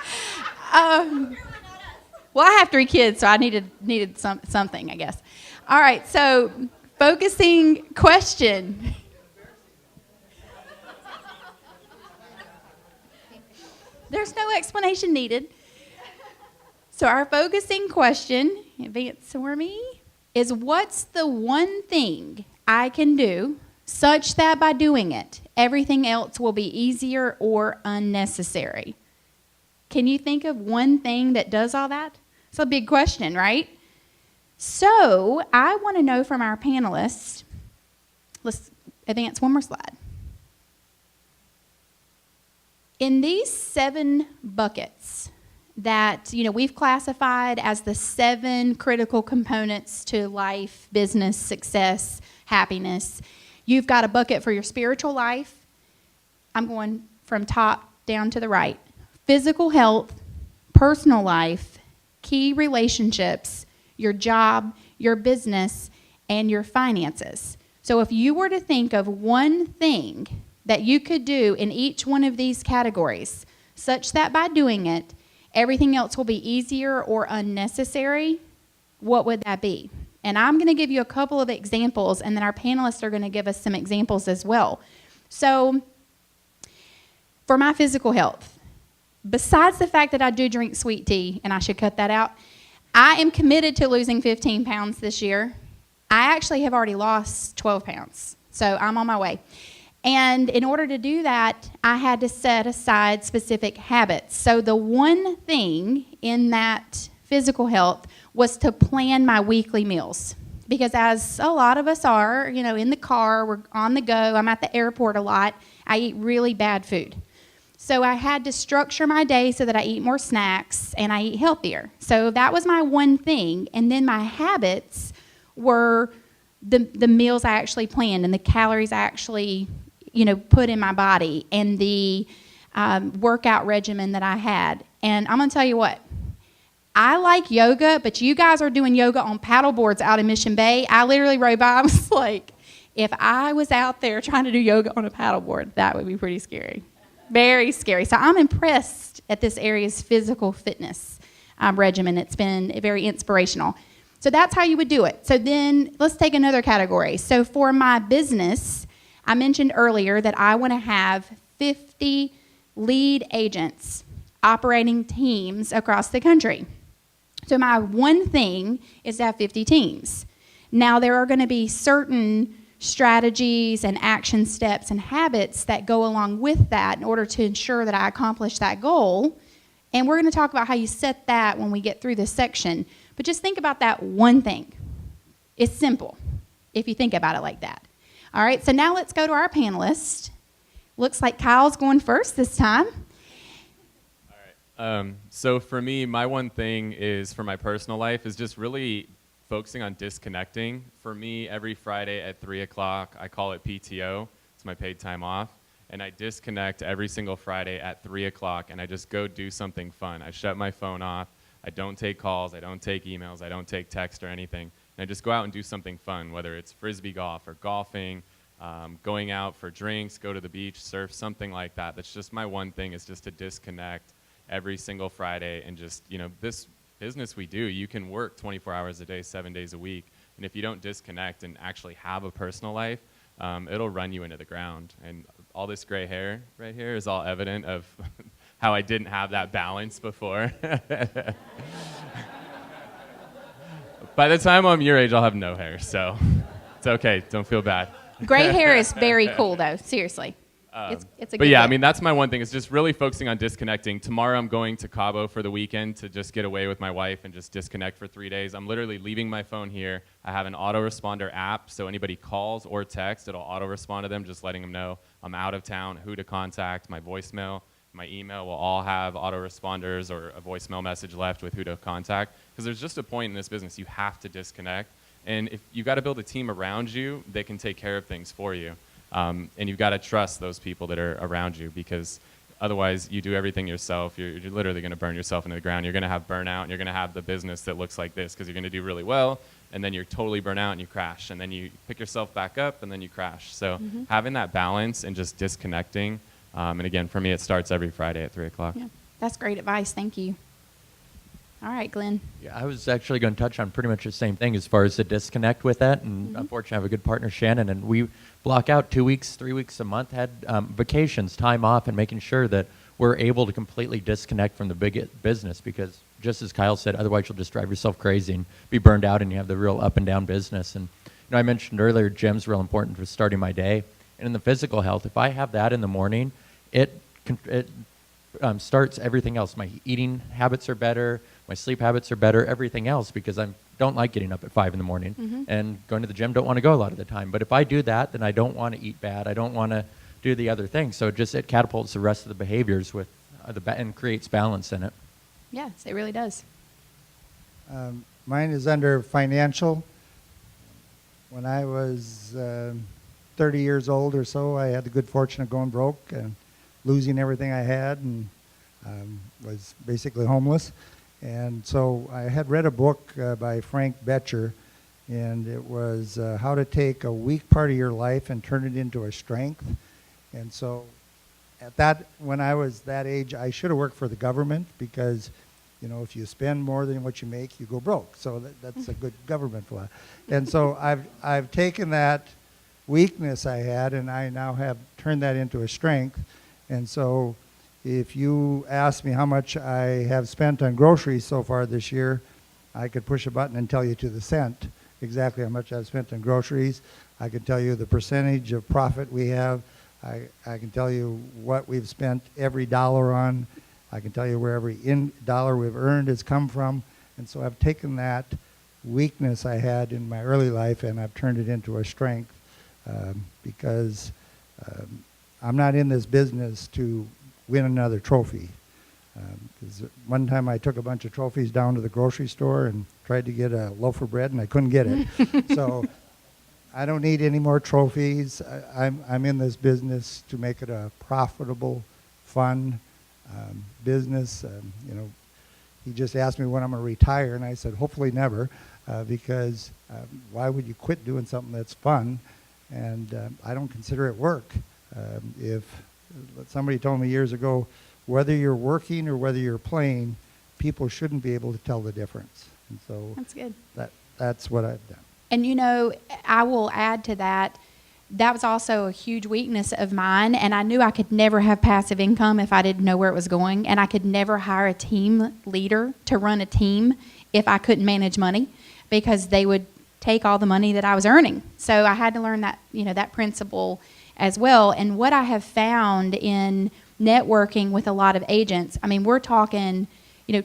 Well, I have 3 kids, so I needed something, I guess. All right, so focusing question. There's no explanation needed. So our focusing question, advance for me, is what's the one thing I can do such that by doing it, everything else will be easier or unnecessary? Can you think of one thing that does all that? It's a big question, right? So I want to know from our panelists, let's advance one more slide. In these 7 buckets that we've classified as the 7 critical components to life, business, success, happiness, you've got a bucket for your spiritual life. I'm going from top down to the right. Physical health, personal life, key relationships, your job, your business, and your finances. So if you were to think of one thing that you could do in each one of these categories, such that by doing it, everything else will be easier or unnecessary, what would that be? And I'm going to give you a couple of examples, and then our panelists are going to give us some examples as well. So for my physical health, besides the fact that I do drink sweet tea, and I should cut that out, I am committed to losing 15 pounds this year. I actually have already lost 12 pounds, so I'm on my way. And in order to do that, I had to set aside specific habits. So the one thing in that physical health was to plan my weekly meals. Because as a lot of us are, in the car, we're on the go, I'm at the airport a lot, I eat really bad food. So I had to structure my day so that I eat more snacks and I eat healthier. So that was my one thing. And then my habits were the meals I actually planned and the calories I actually put in my body and the workout regimen that I had. And I'm going to tell you what, I like yoga, but you guys are doing yoga on paddle boards out in Mission Bay. I literally rode by, I was like, if I was out there trying to do yoga on a paddle board, that would be pretty scary. Very scary. So I'm impressed at this area's physical fitness regimen. It's been very inspirational. So that's how you would do it. So then let's take another category. So for my business, I mentioned earlier that I want to have 50 lead agents operating teams across the country. So my one thing is to have 50 teams. Now there are going to be certain strategies and action steps and habits that go along with that in order to ensure that I accomplish that goal. And we're going to talk about how you set that when we get through this section. But just think about that one thing. It's simple if you think about it like that. All right, so now let's go to our panelists. Looks like Kyle's going first this time. All right. So for me, my one thing is for my personal life is just really focusing on disconnecting. For me, every Friday at 3 o'clock, I call it PTO. It's my paid time off. and I disconnect every single Friday at 3 o'clock, and I just go do something fun. I shut my phone off. I don't take calls. I don't take emails. I don't take text or anything. And I just go out and do something fun, whether it's frisbee golf or golfing, going out for drinks, go to the beach, surf, something like that. That's just my one thing, is just to disconnect every single Friday. And just, this business we do, you can work 24 hours a day, 7 days a week. And if you don't disconnect and actually have a personal life, it'll run you into the ground. And all this gray hair right here is all evident of how I didn't have that balance before. By the time I'm your age, I'll have no hair, so it's okay. Don't feel bad. Gray hair is very cool, though. Seriously. It's a But good yeah, I look. mean, that's my one thing, is just really focusing on disconnecting. Tomorrow I'm going to Cabo for the weekend to just get away with my wife and just disconnect for 3 days. I'm literally leaving my phone here. I have an autoresponder app, so anybody calls or texts, it'll auto-respond to them, just letting them know I'm out of town, who to contact. My voicemail, my email will all have autoresponders or a voicemail message left with who to contact. Because there's just a point in this business you have to disconnect. And if you've got to build a team around you, they can take care of things for you. And you've got to trust those people that are around you, because otherwise you do everything yourself. You're literally going to burn yourself into the ground. You're going to have burnout, and you're going to have the business that looks like this, because you're going to do really well, and then you're totally burnt out and you crash, and then you pick yourself back up and then you crash. So having that balance and just disconnecting, and again, for me, it starts every Friday at 3 o'clock. Yeah, that's great advice. Thank you. All right, Glenn. Yeah, I was actually going to touch on pretty much the same thing as far as the disconnect with that. And unfortunately, I have a good partner, Shannon, and we block out 2 weeks, 3 weeks a month, had vacations, time off, and making sure that we're able to completely disconnect from the big business, because just as Kyle said, otherwise you'll just drive yourself crazy and be burned out, and you have the real up and down business. And I mentioned earlier, gym's real important for starting my day. And in the physical health, if I have that in the morning, it starts everything else. My eating habits are better, my sleep habits are better, everything else, because I don't like getting up at 5 in the morning and going to the gym, don't want to go a lot of the time. But if I do that, then I don't want to eat bad. I don't want to do the other things. So it catapults the rest of the behaviors with and creates balance in it. Yes, it really does. Mine is under financial. When I was 30 years old or so, I had the good fortune of going broke and losing everything I had, and was basically homeless. And so I had read a book by Frank Betcher, and it was how to take a weak part of your life and turn it into a strength. And so when I was that age, I should have worked for the government, because if you spend more than what you make, you go broke. So that's a good government for that. And so I've taken that weakness I had, and I now have turned that into a strength. And so if you ask me how much I have spent on groceries so far this year, I could push a button and tell you to the cent exactly how much I've spent on groceries. I can tell you the percentage of profit we have. I can tell you what we've spent every dollar on. I can tell you where every dollar we've earned has come from. And so I've taken that weakness I had in my early life, and I've turned it into a strength, because I'm not in this business to win another trophy. Because one time I took a bunch of trophies down to the grocery store and tried to get a loaf of bread, and I couldn't get it. So I don't need any more trophies. I'm in this business to make it a profitable, fun business. He just asked me when I'm going to retire, and I said, hopefully never, because why would you quit doing something that's fun? And I don't consider it work. If somebody told me years ago, whether you're working or whether you're playing, people shouldn't be able to tell the difference. And so That's good. That's what I've done. And I will add to that, that was also a huge weakness of mine, and I knew I could never have passive income if I didn't know where it was going, and I could never hire a team leader to run a team if I couldn't manage money, because they would take all the money that I was earning. So I had to learn that, that principle as well. And what I have found in networking with a lot of agents, I mean, we're talking,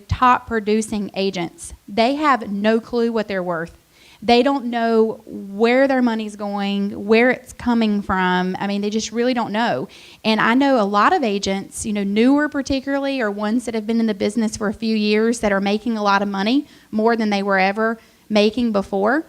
top producing agents. They have no clue what they're worth. They don't know where their money's going, where it's coming from. I mean, they just really don't know. And I know a lot of agents, newer particularly, or ones that have been in the business for a few years that are making a lot of money, more than they were ever making before.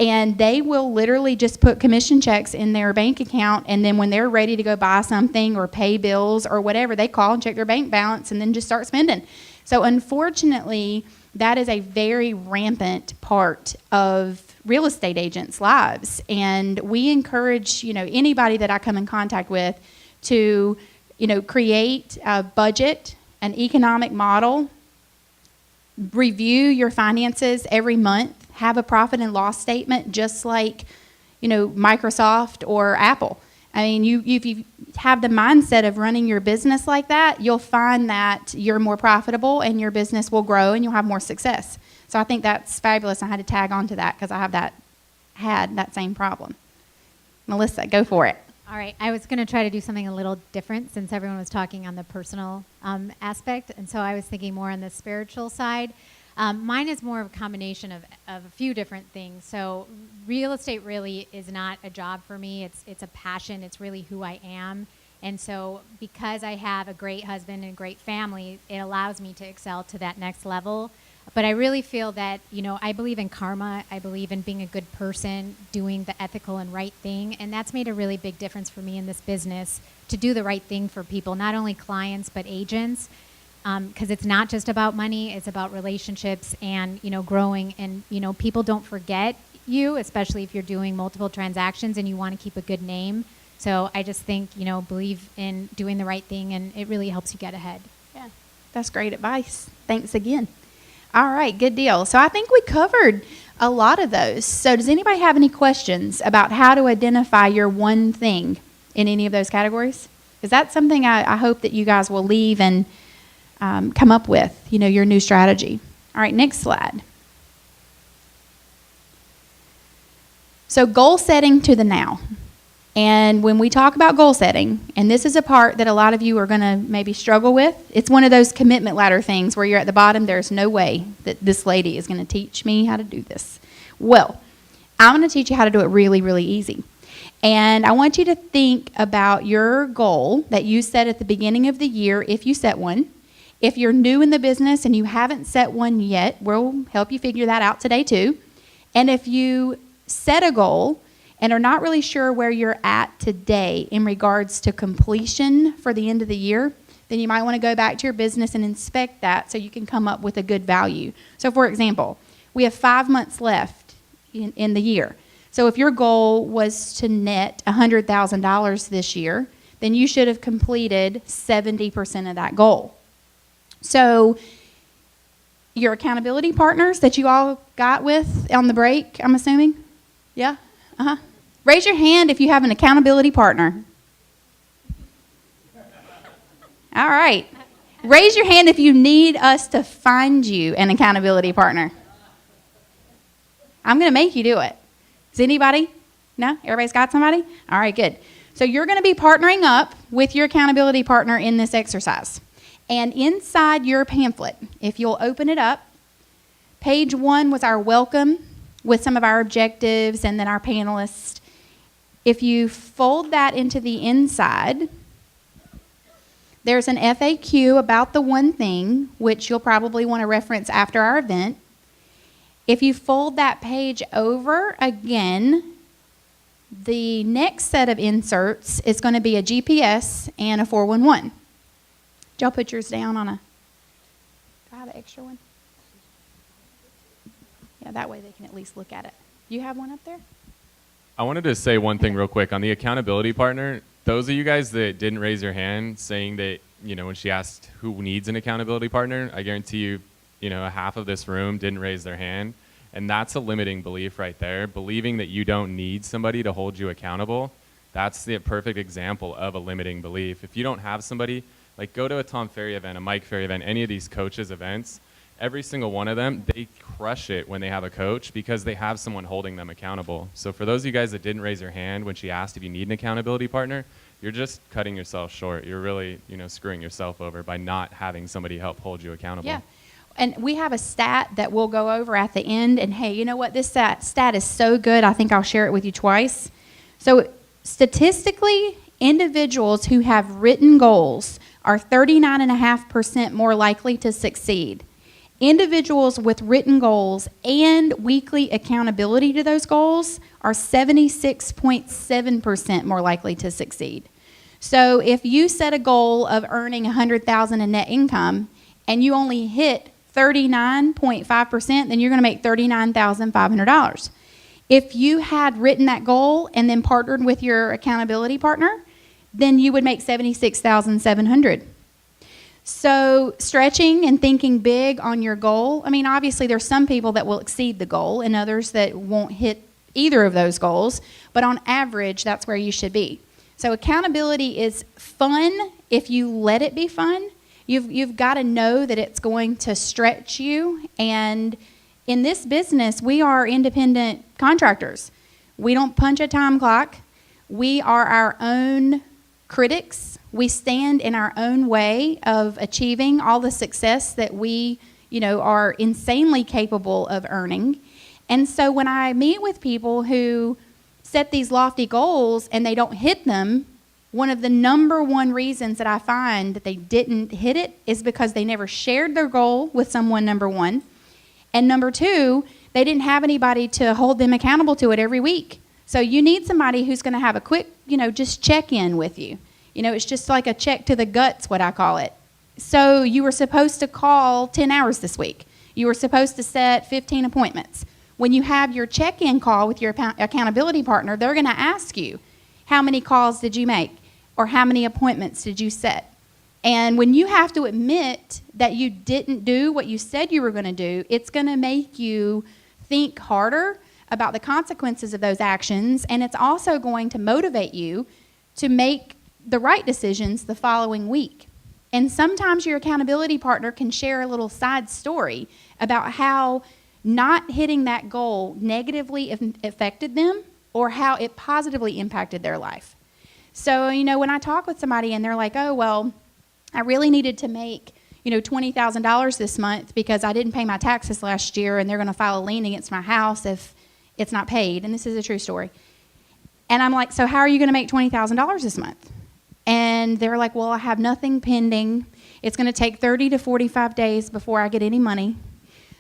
And they will literally just put commission checks in their bank account, and then when they're ready to go buy something or pay bills or whatever, they call and check their bank balance and then just start spending. So unfortunately, that is a very rampant part of real estate agents' lives. And we encourage, anybody that I come in contact with to, create a budget, an economic model, review your finances every month, have a profit and loss statement just like, Microsoft or Apple. I mean, if you have the mindset of running your business like that, you'll find that you're more profitable and your business will grow and you'll have more success. So I think that's fabulous. I had to tag on to that because I had that same problem. Melissa, go for it. All right, I was going to try to do something a little different since everyone was talking on the personal aspect, and so I was thinking more on the spiritual side. Mine is more of a combination of a few different things. So real estate really is not a job for me. It's a passion. It's really who I am. And so because I have a great husband and a great family, it allows me to excel to that next level. But I really feel that, I believe in karma. I believe in being a good person, doing the ethical and right thing. And that's made a really big difference for me in this business, to do the right thing for people, not only clients, but agents. Because it's not just about money, it's about relationships and, growing. And, people don't forget you, especially if you're doing multiple transactions and you want to keep a good name. So I just think, believe in doing the right thing, and it really helps you get ahead. Yeah, that's great advice. Thanks again. All right, good deal. So I think we covered a lot of those. So does anybody have any questions about how to identify your one thing in any of those categories? Because that's something I hope that you guys will leave and come up with, your new strategy. All right, next slide. So goal setting to the now. And when we talk about goal setting, and this is a part that a lot of you are going to maybe struggle with, it's one of those commitment ladder things where you're at the bottom, there's no way that this lady is going to teach me how to do this. Well, I'm going to teach you how to do it really, really easy. And I want you to think about your goal that you set at the beginning of the year, if you set one. If you're new in the business and you haven't set one yet, we'll help you figure that out today too. And if you set a goal and are not really sure where you're at today in regards to completion for the end of the year, then you might want to go back to your business and inspect that so you can come up with a good value. So for example, we have 5 months left in the year. So if your goal was to net $100,000 this year, then you should have completed 70% of that goal. So your accountability partners that you all got with on the break, I'm assuming? Yeah? Uh-huh. Raise your hand if you have an accountability partner. All right. Raise your hand if you need us to find you an accountability partner. I'm going to make you do it. Is anybody? No? Everybody's got somebody? All right, good. So you're going to be partnering up with your accountability partner in this exercise. And inside your pamphlet, if you'll open it up, page 1 was our welcome with some of our objectives and then our panelists. If you fold that into the inside, there's an FAQ about the one thing, which you'll probably want to reference after our event. If you fold that page over again, the next set of inserts is going to be a GPS and a 411. Did y'all put yours down on a... Do I have an extra one? Yeah, that way they can at least look at it. You have one up there? I wanted to say one thing real quick on the accountability partner. Those of you guys that didn't raise your hand saying that, when she asked who needs an accountability partner, I guarantee you, half of this room didn't raise their hand. And that's a limiting belief right there. Believing that you don't need somebody to hold you accountable, that's the perfect example of a limiting belief. If you don't have somebody, like go to a Tom Ferry event, a Mike Ferry event, any of these coaches events, every single one of them, they crush it when they have a coach because they have someone holding them accountable. So for those of you guys that didn't raise your hand when she asked if you need an accountability partner, you're just cutting yourself short. You're really, screwing yourself over by not having somebody help hold you accountable. Yeah. And we have a stat that we'll go over at the end. And hey, you know what? This stat is so good, I think I'll share it with you twice. So statistically, individuals who have written goals are 39.5% more likely to succeed. Individuals with written goals and weekly accountability to those goals are 76.7% more likely to succeed. So if you set a goal of earning $100,000 in net income and you only hit 39.5%, then you're going to make $39,500. If you had written that goal and then partnered with your accountability partner, then you would make $76,700. So stretching and thinking big on your goal, I mean, obviously there's some people that will exceed the goal and others that won't hit either of those goals, but on average, that's where you should be. So accountability is fun if you let it be fun. You've got to know that it's going to stretch you, and in this business, we are independent contractors. We don't punch a time clock. We are our own critics. We stand in our own way of achieving all the success that we, are insanely capable of earning. And so when I meet with people who set these lofty goals and they don't hit them, one of the number one reasons that I find that they didn't hit it is because they never shared their goal with someone, number one. And number two, they didn't have anybody to hold them accountable to it every week. So you need somebody who's going to have a quick, just check in with you. It's just like a check to the guts, what I call it. So you were supposed to call 10 hours this week. You were supposed to set 15 appointments. When you have your check-in call with your accountability partner, they're going to ask you, how many calls did you make? Or how many appointments did you set? And when you have to admit that you didn't do what you said you were going to do, it's going to make you think harder about the consequences of those actions, and it's also going to motivate you to make the right decisions the following week. And sometimes your accountability partner can share a little side story about how not hitting that goal negatively affected them or how it positively impacted their life. So, when I talk with somebody and they're like, oh, well, I really needed to make, $20,000 this month because I didn't pay my taxes last year and they're going to file a lien against my house if it's not paid. And this is a true story. And I'm like, so how are you going to make $20,000 this month? And they're like, well, I have nothing pending. It's going to take 30 to 45 days before I get any money.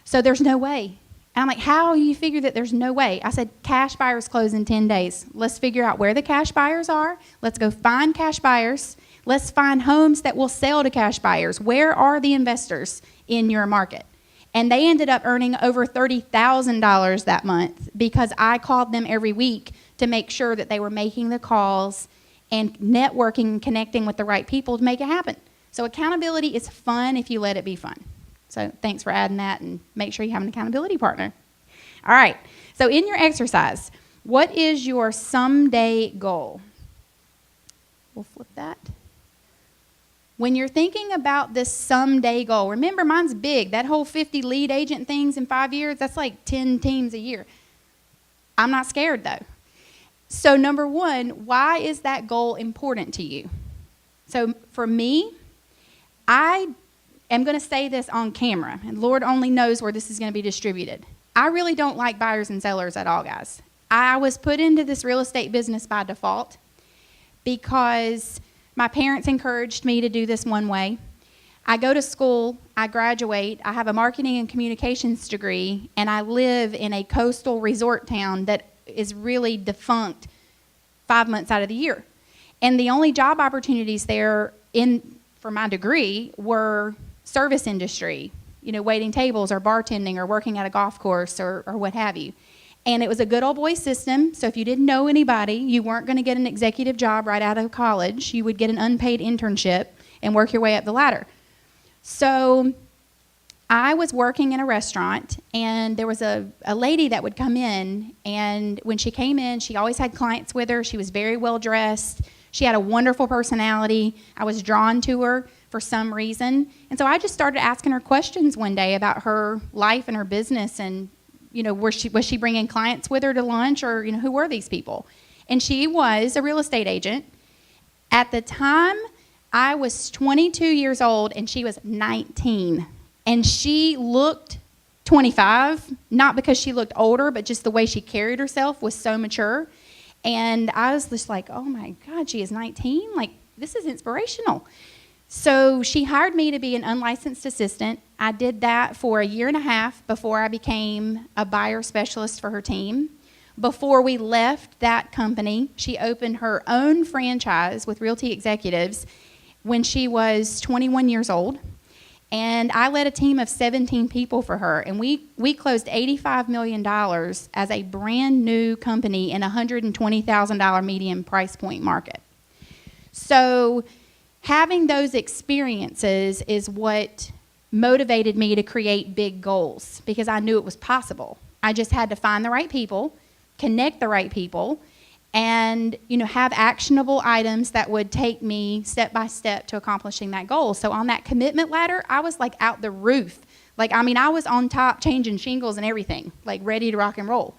So there's no way. And I'm like, how do you figure that there's no way? I said, cash buyers close in 10 days. Let's figure out where the cash buyers are. Let's go find cash buyers. Let's find homes that will sell to cash buyers. Where are the investors in your market? And they ended up earning over $30,000 that month because I called them every week to make sure that they were making the calls and networking and connecting with the right people to make it happen. So accountability is fun if you let it be fun. So thanks for adding that, and make sure you have an accountability partner. All right, so in your exercise, what is your someday goal? We'll flip that. When you're thinking about this someday goal, remember mine's big. That whole 50 lead agent things in 5 years, that's like 10 teams a year. I'm not scared though. So number one, why is that goal important to you? So for me, I am going to say this on camera, and Lord only knows where this is going to be distributed. I really don't like buyers and sellers at all, guys. I was put into this real estate business by default because my parents encouraged me to do this one way. I go to school, I graduate, I have a marketing and communications degree, and I live in a coastal resort town that is really defunct 5 months out of the year. And the only job opportunities there for my degree were service industry, waiting tables or bartending or working at a golf course or what have you. And it was a good old boy system, so if you didn't know anybody, you weren't going to get an executive job right out of college. You would get an unpaid internship and work your way up the ladder. So I was working in a restaurant, and there was a lady that would come in, and when she came in, she always had clients with her. She was very well dressed. She had a wonderful personality. I was drawn to her for some reason. And so I just started asking her questions one day about her life and her business, and was she bringing clients with her to lunch, or who were these people? And she was a real estate agent. At the time, I was 22 years old and she was 19. And she looked 25, not because she looked older, but just the way she carried herself was so mature. And I was just like, oh my God, she is 19? Like, this is inspirational. So she hired me to be an unlicensed assistant. I did that for a year and a half before I became a buyer specialist for her team. Before we left that company, she opened her own franchise with Realty Executives when she was 21 years old. And I led a team of 17 people for her. And we closed $85 million as a brand new company in a $120,000 median price point market. So having those experiences is what motivated me to create big goals, because I knew it was possible. I just had to find the right people, connect the right people, and have actionable items that would take me step by step to accomplishing that goal. So on that commitment ladder, I was like out the roof. I was on top changing shingles and everything, like ready to rock and roll.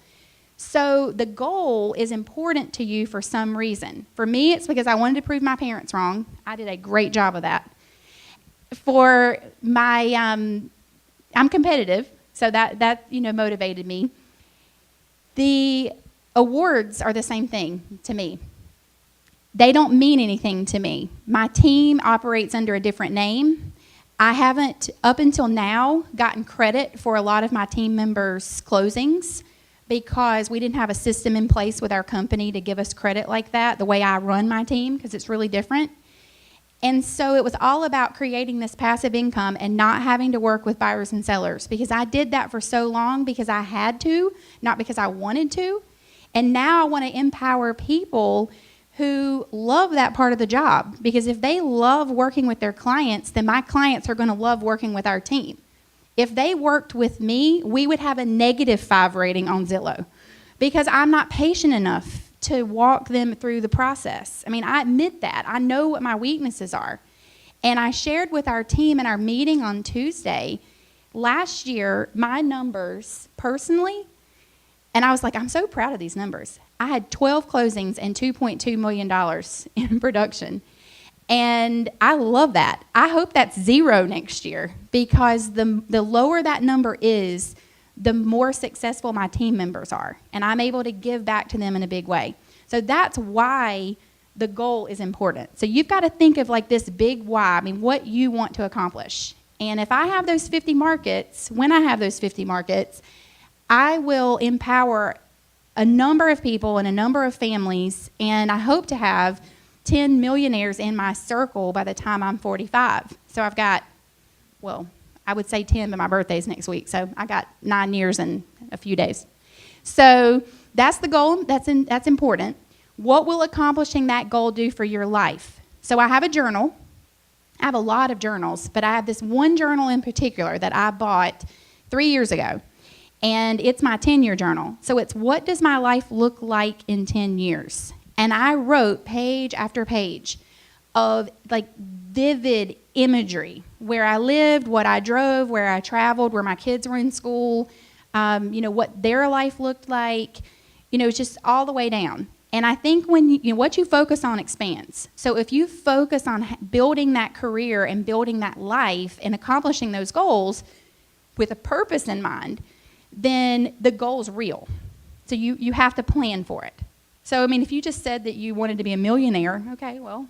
So the goal is important to you for some reason. For me, it's because I wanted to prove my parents wrong. I did a great job of that. For my, I'm competitive, so that motivated me. The awards are the same thing to me. They don't mean anything to me. My team operates under a different name. I haven't, up until now, gotten credit for a lot of my team members' closings because we didn't have a system in place with our company to give us credit like that, the way I run my team, because it's really different. And so it was all about creating this passive income and not having to work with buyers and sellers, because I did that for so long because I had to, not because I wanted to. And now I want to empower people who love that part of the job, because if they love working with their clients, then my clients are going to love working with our team. If they worked with me, we would have a -5 rating on Zillow, because I'm not patient enough to walk them through the process. I mean, I admit that. I know what my weaknesses are. And I shared with our team in our meeting on Tuesday, last year, my numbers personally, and I was like, I'm so proud of these numbers. I had 12 closings and $2.2 million in production. And I love that. I hope that's 0 next year, because the lower that number is, the more successful my team members are. And I'm able to give back to them in a big way. So that's why the goal is important. So you've got to think of like this big why, what you want to accomplish. And if I have those 50 markets, when I have those 50 markets, I will empower a number of people and a number of families, and I hope to have 10 millionaires in my circle by the time I'm 45. So I've got, well, I would say 10, but my birthday's next week, so I got 9 years and a few days. So that's the goal. That's important. What will accomplishing that goal do for your life? So I have a journal. I have a lot of journals, but I have this one journal in particular that I bought 3 years ago. And it's my 10-year journal. So it's, what does my life look like in 10 years? And I wrote page after page of like vivid imagery, where I lived, what I drove, where I traveled, where my kids were in school, what their life looked like, it's just all the way down. And I think when what you focus on expands. So if you focus on building that career and building that life and accomplishing those goals with a purpose in mind, then the goal's real. So you have to plan for it. So, if you just said that you wanted to be a millionaire, okay, well,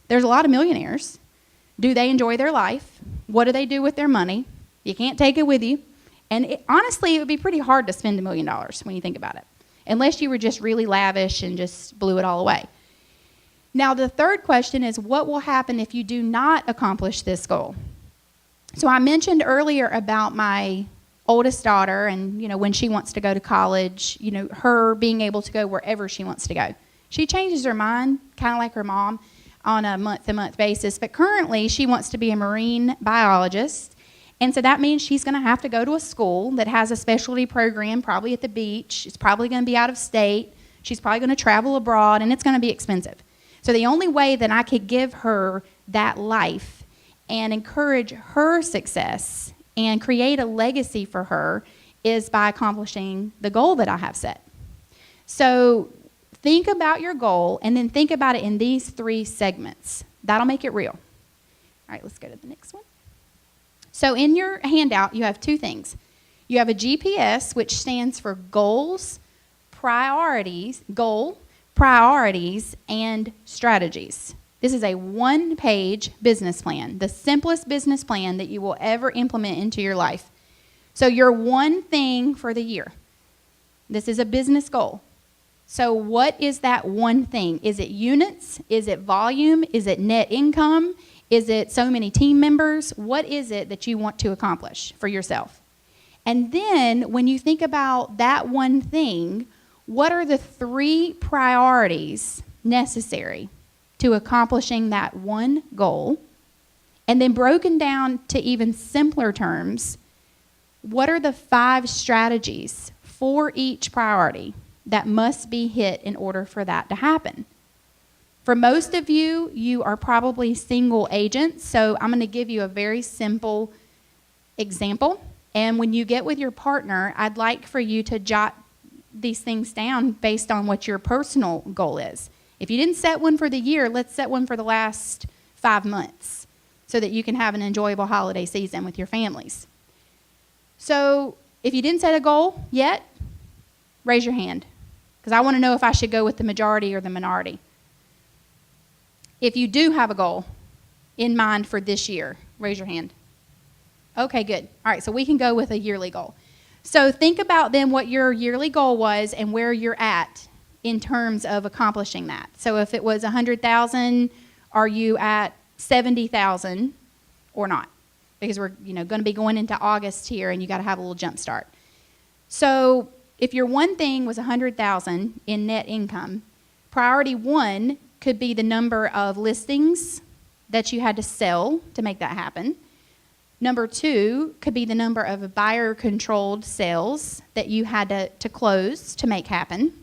there's a lot of millionaires. Do they enjoy their life? What do they do with their money? You can't take it with you. And honestly, it would be pretty hard to spend $1 million when you think about it, unless you were just really lavish and just blew it all away. Now, the third question is, what will happen if you do not accomplish this goal? So I mentioned earlier about my oldest daughter, and when she wants to go to college, her being able to go wherever she wants to go. She changes her mind, kind of like her mom, on a month-to-month basis, but currently she wants to be a marine biologist, and so that means she's going to have to go to a school that has a specialty program, probably at the beach. It's probably going to be out of state. She's probably going to travel abroad, and it's going to be expensive. So the only way that I could give her that life and encourage her success and create a legacy for her is by accomplishing the goal that I have set. So think about your goal, and then think about it in these 3 segments. That'll make it real. All right, let's go to the next one. So in your handout, you have 2 things. You have a GPS, which stands for goals, priorities, and strategies. This is a one-page business plan, the simplest business plan that you will ever implement into your life. So your one thing for the year. This is a business goal. So what is that one thing? Is it units? Is it volume? Is it net income? Is it so many team members? What is it that you want to accomplish for yourself? And then when you think about that one thing, what are the 3 priorities necessary to accomplishing that one goal? And then broken down to even simpler terms, what are the 5 strategies for each priority that must be hit in order for that to happen? For most of you, you are probably single agents, so I'm going to give you a very simple example. And when you get with your partner, I'd like for you to jot these things down based on what your personal goal is. If you didn't set one for the year, let's set one for the last 5 months so that you can have an enjoyable holiday season with your families. So if you didn't set a goal yet, raise your hand, because I want to know if I should go with the majority or the minority. If you do have a goal in mind for this year, raise your hand. Okay, good. All right, so we can go with a yearly goal. So think about then what your yearly goal was and where you're at in terms of accomplishing that. So if it was 100,000, are you at 70,000 or not? Because we're going to be going into August here, and you got to have a little jump start. So if your one thing was 100,000 in net income, priority 1 could be the number of listings that you had to sell to make that happen. Number 2 could be the number of buyer-controlled sales that you had to close to make happen.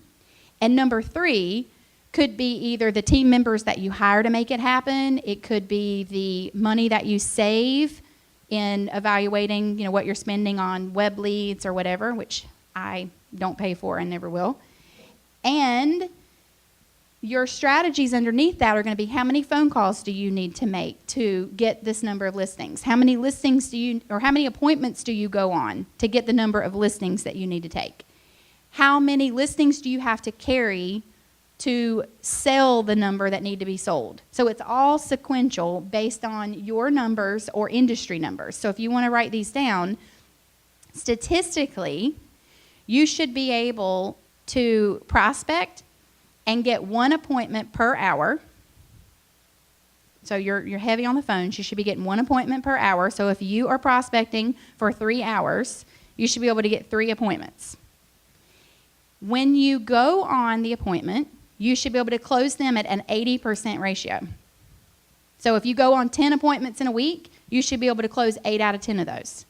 And number 3 could be either the team members that you hire to make it happen. It could be the money that you save in evaluating, what you're spending on web leads or whatever, which I don't pay for and never will. And your strategies underneath that are going to be, how many phone calls do you need to make to get this number of listings? How many listings how many appointments do you go on to get the number of listings that you need to take? How many listings do you have to carry to sell the number that need to be sold? So it's all sequential based on your numbers or industry numbers. So if you want to write these down, statistically, you should be able to prospect and get 1 appointment per hour. So you're heavy on the phones. You should be getting 1 appointment per hour. So if you are prospecting for 3 hours, you should be able to get 3 appointments. When you go on the appointment, you should be able to close them at an 80% ratio. So if you go on 10 appointments in a week, you should be able to close 8 out of 10 of those.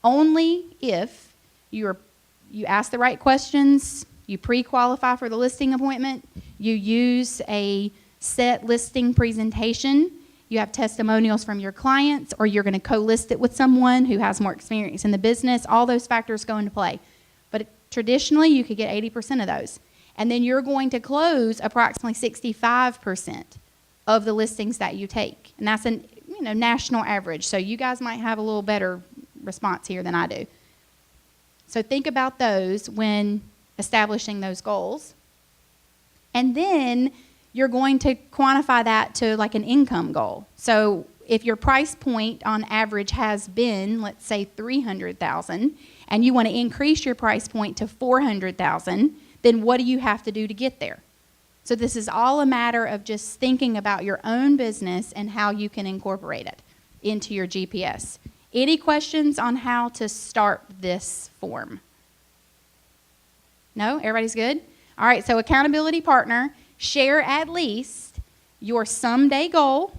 Only if you ask the right questions, you pre-qualify for the listing appointment, you use a set listing presentation, you have testimonials from your clients, or you're going to co-list it with someone who has more experience in the business. All those factors go into play. But traditionally, you could get 80% of those. And then you're going to close approximately 65% of the listings that you take. And that's a national average. So you guys might have a little better response here than I do. So think about those when establishing those goals. And then you're going to quantify that to like an income goal. So if your price point on average has been, let's say, $300,000, and you want to increase your price point to $400,000, then what do you have to do to get there? So this is all a matter of just thinking about your own business and how you can incorporate it into your GPS. Any questions on how to start this form? No? Everybody's good? All right, so accountability partner, share at least your someday goal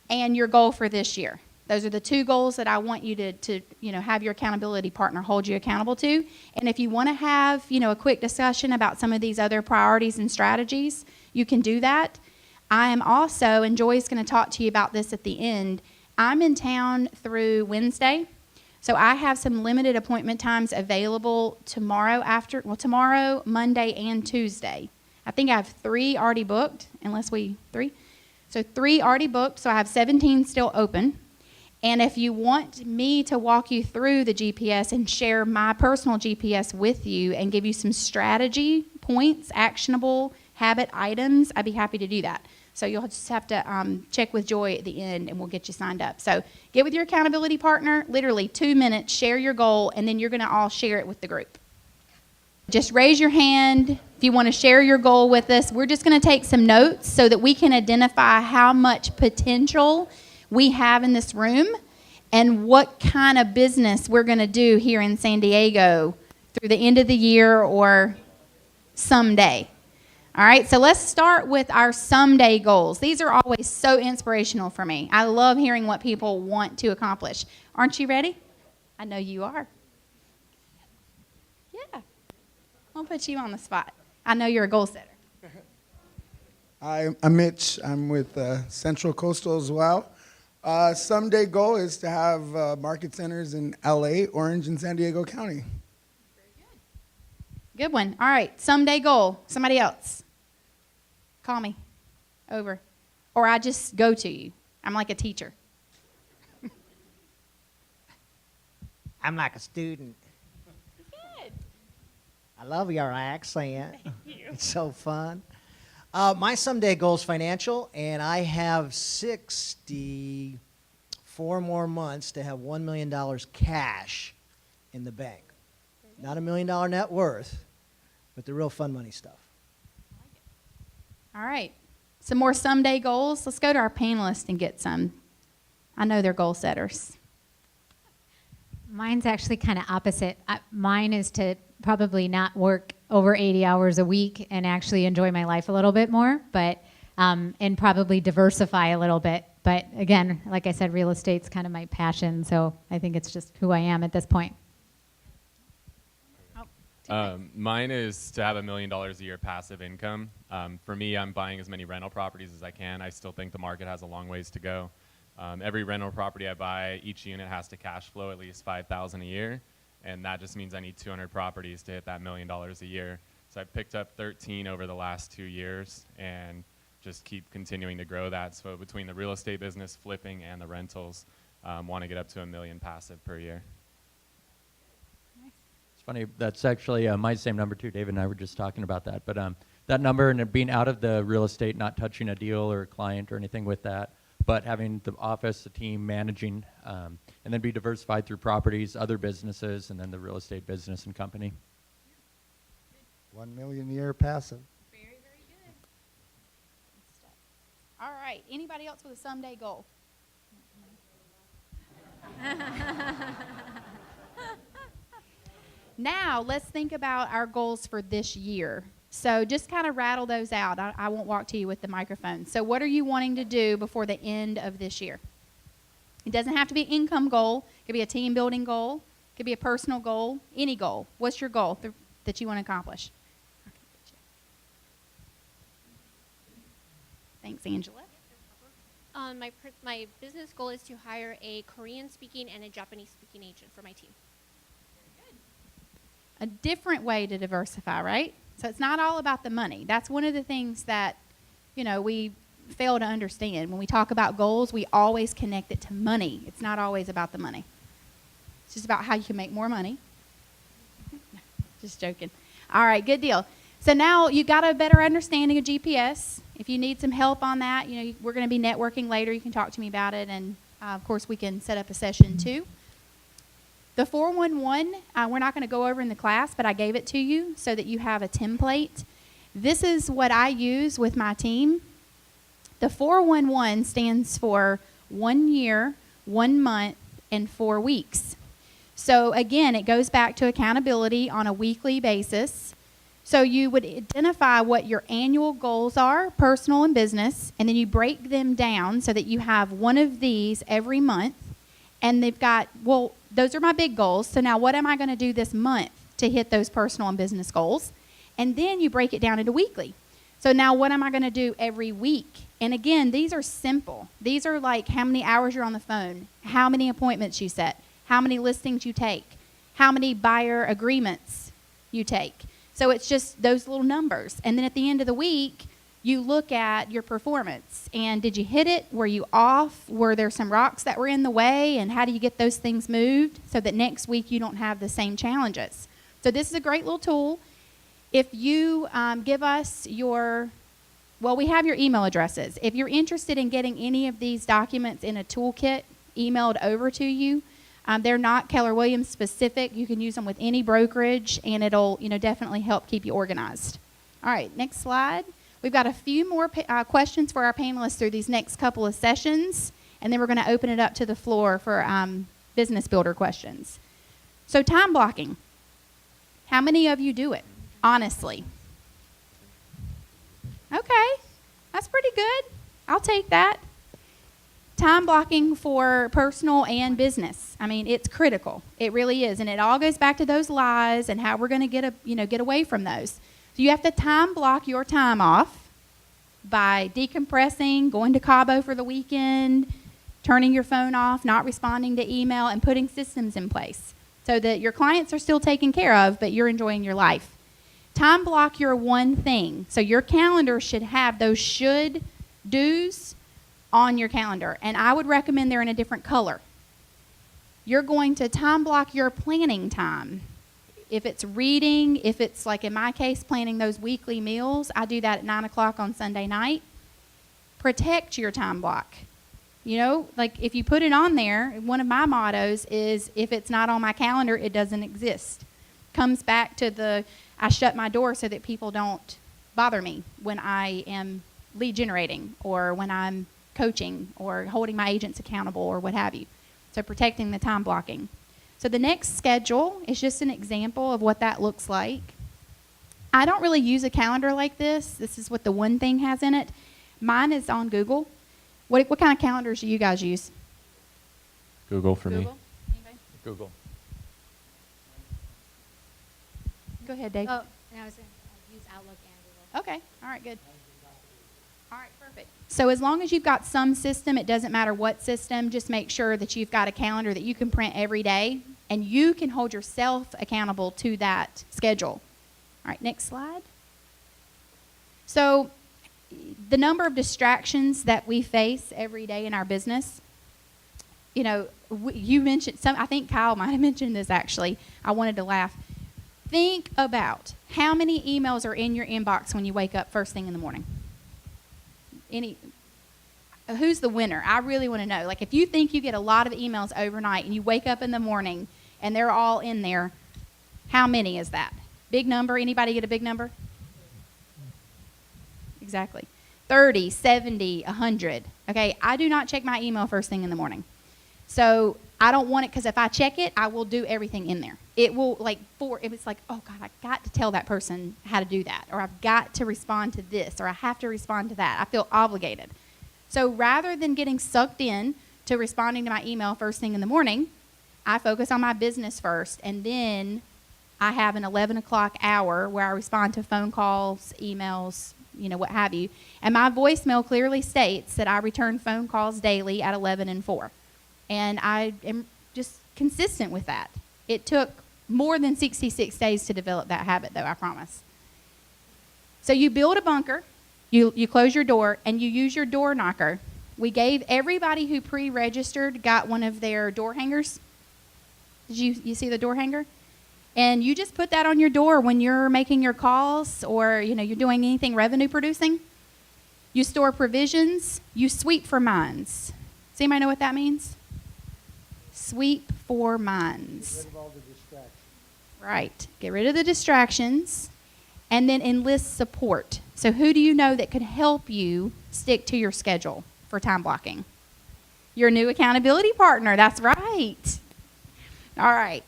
and your goal for this year. Those are the 2 goals that I want you to have your accountability partner hold you accountable to. And if you want to have, a quick discussion about some of these other priorities and strategies, you can do that. I am also, and Joy's going to talk to you about this at the end, I'm in town through Wednesday. So I have some limited appointment times available tomorrow, Monday, and Tuesday. I think I have 3 already booked, 3? So 3 already booked, so I have 17 still open. And if you want me to walk you through the GPS and share my personal GPS with you and give you some strategy points, actionable habit items, I'd be happy to do that. So you'll just have to check with Joy at the end, and we'll get you signed up. So get with your accountability partner, literally 2 minutes, share your goal, and then you're going to all share it with the group. Just raise your hand if you want to share your goal with us. We're just going to take some notes so that we can identify how much potential we have in this room and what kind of business we're going to do here in San Diego through the end of the year or someday. All right, so let's start with our someday goals. These are always so inspirational for me. I love hearing what people want to accomplish. Aren't you ready? I know you are. Yeah. I'll put you on the spot. I know you're a goal setter. I'm Mitch. I'm with Central Coastal as well. Someday goal is to have market centers in LA, Orange, and San Diego County. Good one. All right, someday goal. Somebody else. Call me. Over. Or I just go to you. I'm like a teacher. I'm like a student. Good. I love your accent. Thank you. It's so fun. My someday goal is financial, and I have 64 more months to have $1 million cash in the bank. Not $1 million net worth, but the real fun money stuff. All right. Some more someday goals. Let's go to our panelists and get some. I know they're goal setters. Mine's actually kind of opposite. Mine is to probably not work over 80 hours a week and actually enjoy my life a little bit more, but and probably diversify a little bit. But again, like I said, real estate's kind of my passion, so I think it's just who I am at this point. Mine is to have $1 million a year passive income. For me, I'm buying as many rental properties as I can. I still think the market has a long ways to go. Every rental property I buy, each unit has to cash flow at least $5,000 a year, and that just means I need 200 properties to hit that $1 million a year. So I picked up 13 over the last 2 years and just keep continuing to grow that. So between the real estate business, flipping, and the rentals, want to get up to $1 million passive per year. It's funny, that's actually my same number too. David and I were just talking about that. But that number and it being out of the real estate, not touching a deal or a client or anything with that, but having the office, the team managing, and then be diversified through properties, other businesses, and then the real estate business and company. 1 million a year passive. Very, very good. Good stuff. All right. Anybody else with a someday goal? Now, let's think about our goals for this year. So just kind of rattle those out. I won't walk to you with the microphone. So what are you wanting to do before the end of this year? It doesn't have to be an income goal. It could be a team building goal. It could be a personal goal. Any goal. What's your goal that you want to accomplish? Thanks, Angela. My business goal is to hire a Korean-speaking and a Japanese-speaking agent for my team. A different way to diversify, right? So it's not all about the money. That's one of the things that, we fail to understand. When we talk about goals, we always connect it to money. It's not always about the money. It's just about how you can make more money. Just joking. All right, good deal. So now you got a better understanding of GPS. If you need some help on that, we're going to be networking later. You can talk to me about it, and of course we can set up a session too. The 411, we're not going to go over in the class, but I gave it to you so that you have a template. This is what I use with my team. The 411 stands for 1 year, 1 month, and 4 weeks. So again, it goes back to accountability on a weekly basis. So you would identify what your annual goals are, personal and business, and then you break them down so that you have one of these every month. And they've got, those are my big goals. So now what am I going to do this month to hit those personal and business goals? And then you break it down into weekly. So now what am I going to do every week? And again, these are simple. These are like how many hours you're on the phone, how many appointments you set, how many listings you take, how many buyer agreements you take. So it's just those little numbers. And then at the end of the week, you look at your performance. And did you hit it? Were you off? Were there some rocks that were in the way? And how do you get those things moved so that next week you don't have the same challenges? So this is a great little tool. If you give us your Well, we have your email addresses. If you're interested in getting any of these documents in a toolkit emailed over to you, they're not Keller Williams specific. You can use them with any brokerage, and it'll definitely help keep you organized. All right, next slide. We've got a few more questions for our panelists through these next couple of sessions, and then we're going to open it up to the floor for business builder questions. So time blocking. How many of you do it, honestly? Okay, that's pretty good. I'll take that. Time blocking for personal and business. I mean, it's critical. It really is, and it all goes back to those lies and how we're going to get away from those. So you have to time block your time off by decompressing, going to Cabo for the weekend, turning your phone off, not responding to email, and putting systems in place so that your clients are still taken care of, but you're enjoying your life. Time block your one thing. So your calendar should have those should do's on your calendar, and I would recommend they're in a different color. You're going to time block your planning time. If it's reading, if it's like in my case, planning those weekly meals, I do that at 9 o'clock on Sunday night. Protect your time block. Like if you put it on there, one of my mottos is if it's not on my calendar, it doesn't exist. Comes back to I shut my door so that people don't bother me when I am lead generating or when I'm coaching or holding my agents accountable or what have you. So protecting the time blocking. So the next schedule is just an example of what that looks like. I don't really use a calendar like this. This is what the one thing has in it. Mine is on Google. What kind of calendars do you guys use? Google for me. Anybody? Google. Go ahead, Dave. Oh, and I was going to use Outlook and Google. Okay. All right, good. All right, perfect. So as long as you've got some system, it doesn't matter what system, just make sure that you've got a calendar that you can print every day, and you can hold yourself accountable to that schedule. All right, next slide. So the number of distractions that we face every day in our business, you mentioned some, I think Kyle might have mentioned this actually. I wanted to laugh. Think about how many emails are in your inbox when you wake up first thing in the morning. Who's the winner? I really want to know. Like if you think you get a lot of emails overnight and you wake up in the morning and they're all in there, how many is that? Big number? Anybody get a big number? Exactly. 30, 70, 100. Okay, I do not check my email first thing in the morning. So I don't want it because if I check it, I will do everything in there. It will it's like, oh God, I got to tell that person how to do that, or I've got to respond to this, or I have to respond to that. I feel obligated. So rather than getting sucked in to responding to my email first thing in the morning, I focus on my business first, and then I have an 11 o'clock hour where I respond to phone calls, emails, what have you. And my voicemail clearly states that I return phone calls daily at 11 and 4. And I am just consistent with that. It took more than 66 days to develop that habit, though, I promise. So you build a bunker, you close your door, and you use your door knocker. We gave everybody who pre-registered got one of their door hangers. Did you see the door hanger? And you just put that on your door when you're making your calls or you're doing anything revenue producing. You store provisions. You sweep for minds. Does anybody know what that means? Sweep for minds. Get rid of all the distractions. Right. Get rid of the distractions and then enlist support. So who do you know that could help you stick to your schedule for time blocking? Your new accountability partner. That's right. All right.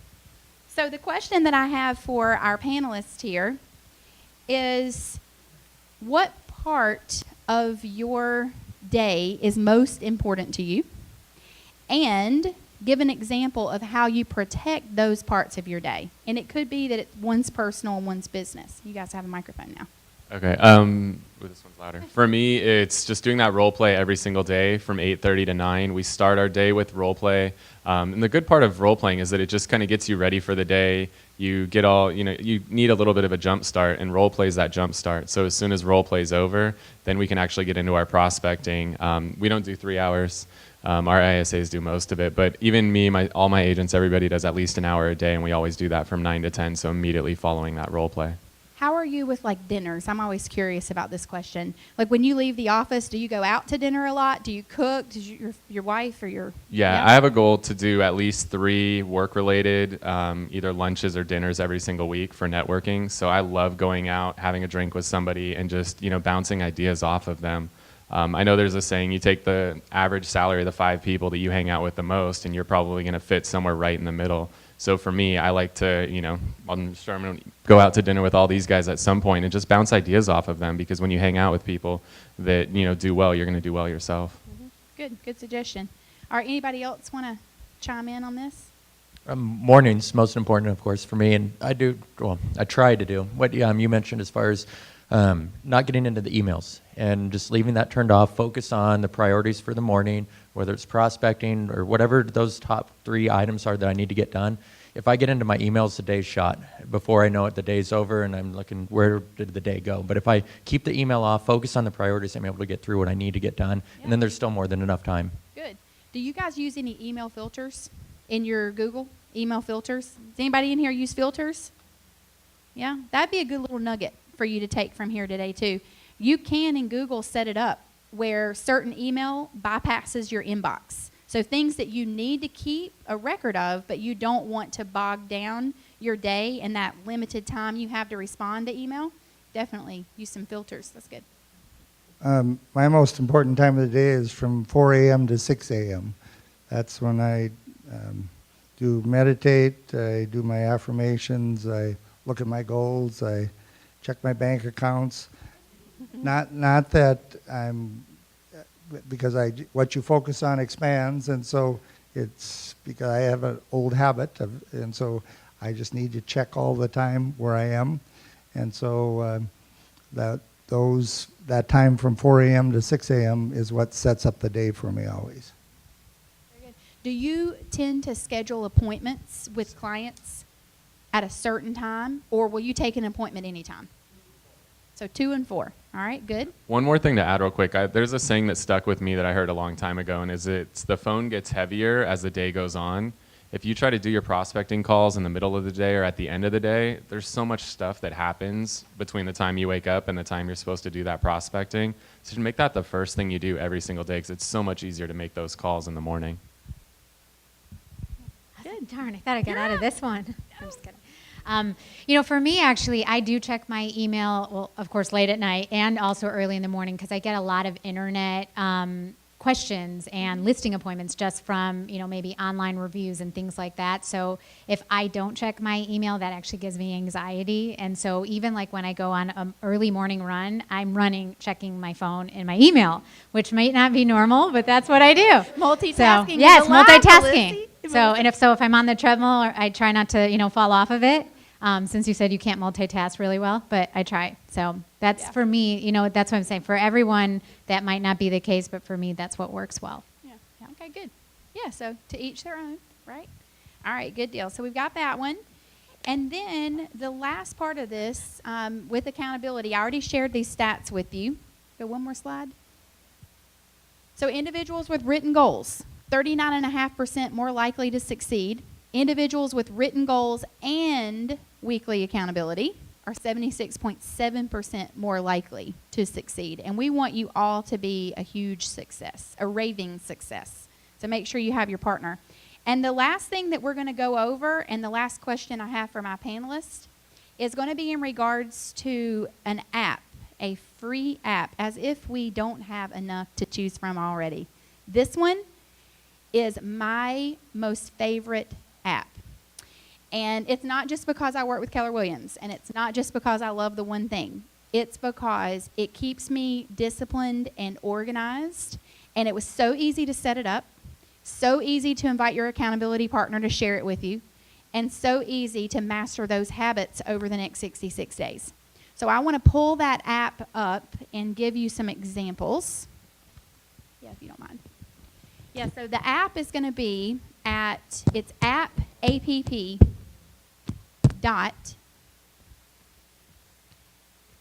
So the question that I have for our panelists here is, what part of your day is most important to you? And give an example of how you protect those parts of your day. And it could be that one's personal and one's business. You guys have a microphone now. Okay. This one's louder. For me, it's just doing that role play every single day from 8:30 to 9. We start our day with role play. And the good part of role playing is that it just kind of gets you ready for the day. You get you need a little bit of a jump start, and role play is that jump start. So as soon as role play is over, then we can actually get into our prospecting. We don't do 3 hours. Our ISAs do most of it, but even me, all my agents, everybody does at least an hour a day, and we always do that from 9 to 10, so immediately following that role play. how are you with like dinners? I'm always curious about this question. Like when you leave the office, do you go out to dinner a lot? Do you cook? Does your wife or your Yeah, I have a goal to do at least 3 work-related, either lunches or dinners every single week for networking. So I love going out, having a drink with somebody, and just bouncing ideas off of them. I know there's a saying: you take the average salary of the 5 people that you hang out with the most, and you're probably going to fit somewhere right in the middle. So for me, I like to, I'm sure I'm going to go out to dinner with all these guys at some point and just bounce ideas off of them, because when you hang out with people that, do well, you're going to do well yourself. Mm-hmm. Good suggestion. All right, anybody else want to chime in on this? Mornings, most important, of course, for me, and I try to do what you mentioned as far as not getting into the emails and just leaving that turned off, focus on the priorities for the morning, whether it's prospecting or whatever those top 3 items are that I need to get done. If I get into my emails, the day's shot. Before I know it, the day's over, and I'm looking, where did the day go? But if I keep the email off, focus on the priorities, I'm able to get through what I need to get done, and then there's still more than enough time. Good. Do you guys use any email filters in your Google email filters? Does anybody in here use filters? Yeah, that'd be a good little nugget for you to take from here today too. You can in Google set it up where certain email bypasses your inbox. So things that you need to keep a record of, but you don't want to bog down your day and that limited time you have to respond to email, definitely use some filters. That's good. My most important time of the day is from 4 a.m. to 6 a.m. That's when I do meditate, I do my affirmations, I look at my goals, I check my bank accounts. Not that I'm, because what you focus on expands, and so it's because I have an old habit and so I just need to check all the time where I am, and so that time from 4 a.m. to 6 a.m. is what sets up the day for me always. Very good. Do you tend to schedule appointments with clients at a certain time, or will you take an appointment anytime? So 2 and 4. All right, good. One more thing to add real quick. There's a saying that stuck with me that I heard a long time ago, and it's the phone gets heavier as the day goes on. If you try to do your prospecting calls in the middle of the day or at the end of the day, there's so much stuff that happens between the time you wake up and the time you're supposed to do that prospecting. So make that the first thing you do every single day, because it's so much easier to make those calls in the morning. Good. Darn, I thought I got out of this one. I'm just kidding. For me, actually, I do check my email, well, of course, late at night and also early in the morning, because I get a lot of internet questions and listing appointments just from, maybe online reviews and things like that. So if I don't check my email, that actually gives me anxiety. And so even like when I go on an early morning run, I'm checking my phone and my email, which might not be normal, but that's what I do. Multitasking. So, yes, is allowed, multitasking. Melissa. If I'm on the treadmill, I try not to, fall off of it. Since you said you can't multitask really well, but I try. So that's for me, that's what I'm saying. For everyone, that might not be the case, but for me, that's what works well. Yeah. Okay, good. Yeah, so to each their own, right? All right, good deal. So we've got that one. And then the last part of this, with accountability, I already shared these stats with you. Go one more slide. So individuals with written goals, 39.5% more likely to succeed. Individuals with written goals and weekly accountability are 76.7% more likely to succeed. And we want you all to be a huge success, a raving success. So make sure you have your partner. And the last thing that we're going to go over, and the last question I have for my panelists, is going to be in regards to an app, a free app, as if we don't have enough to choose from already. This one is my most favorite app. And it's not just because I work with Keller Williams, and it's not just because I love the one thing. It's because it keeps me disciplined and organized, and it was so easy to set it up, so easy to invite your accountability partner to share it with you, and so easy to master those habits over the next 66 days. So I want to pull that app up and give you some examples. Yeah, if you don't mind. Yeah, so the app is going to be it's app dot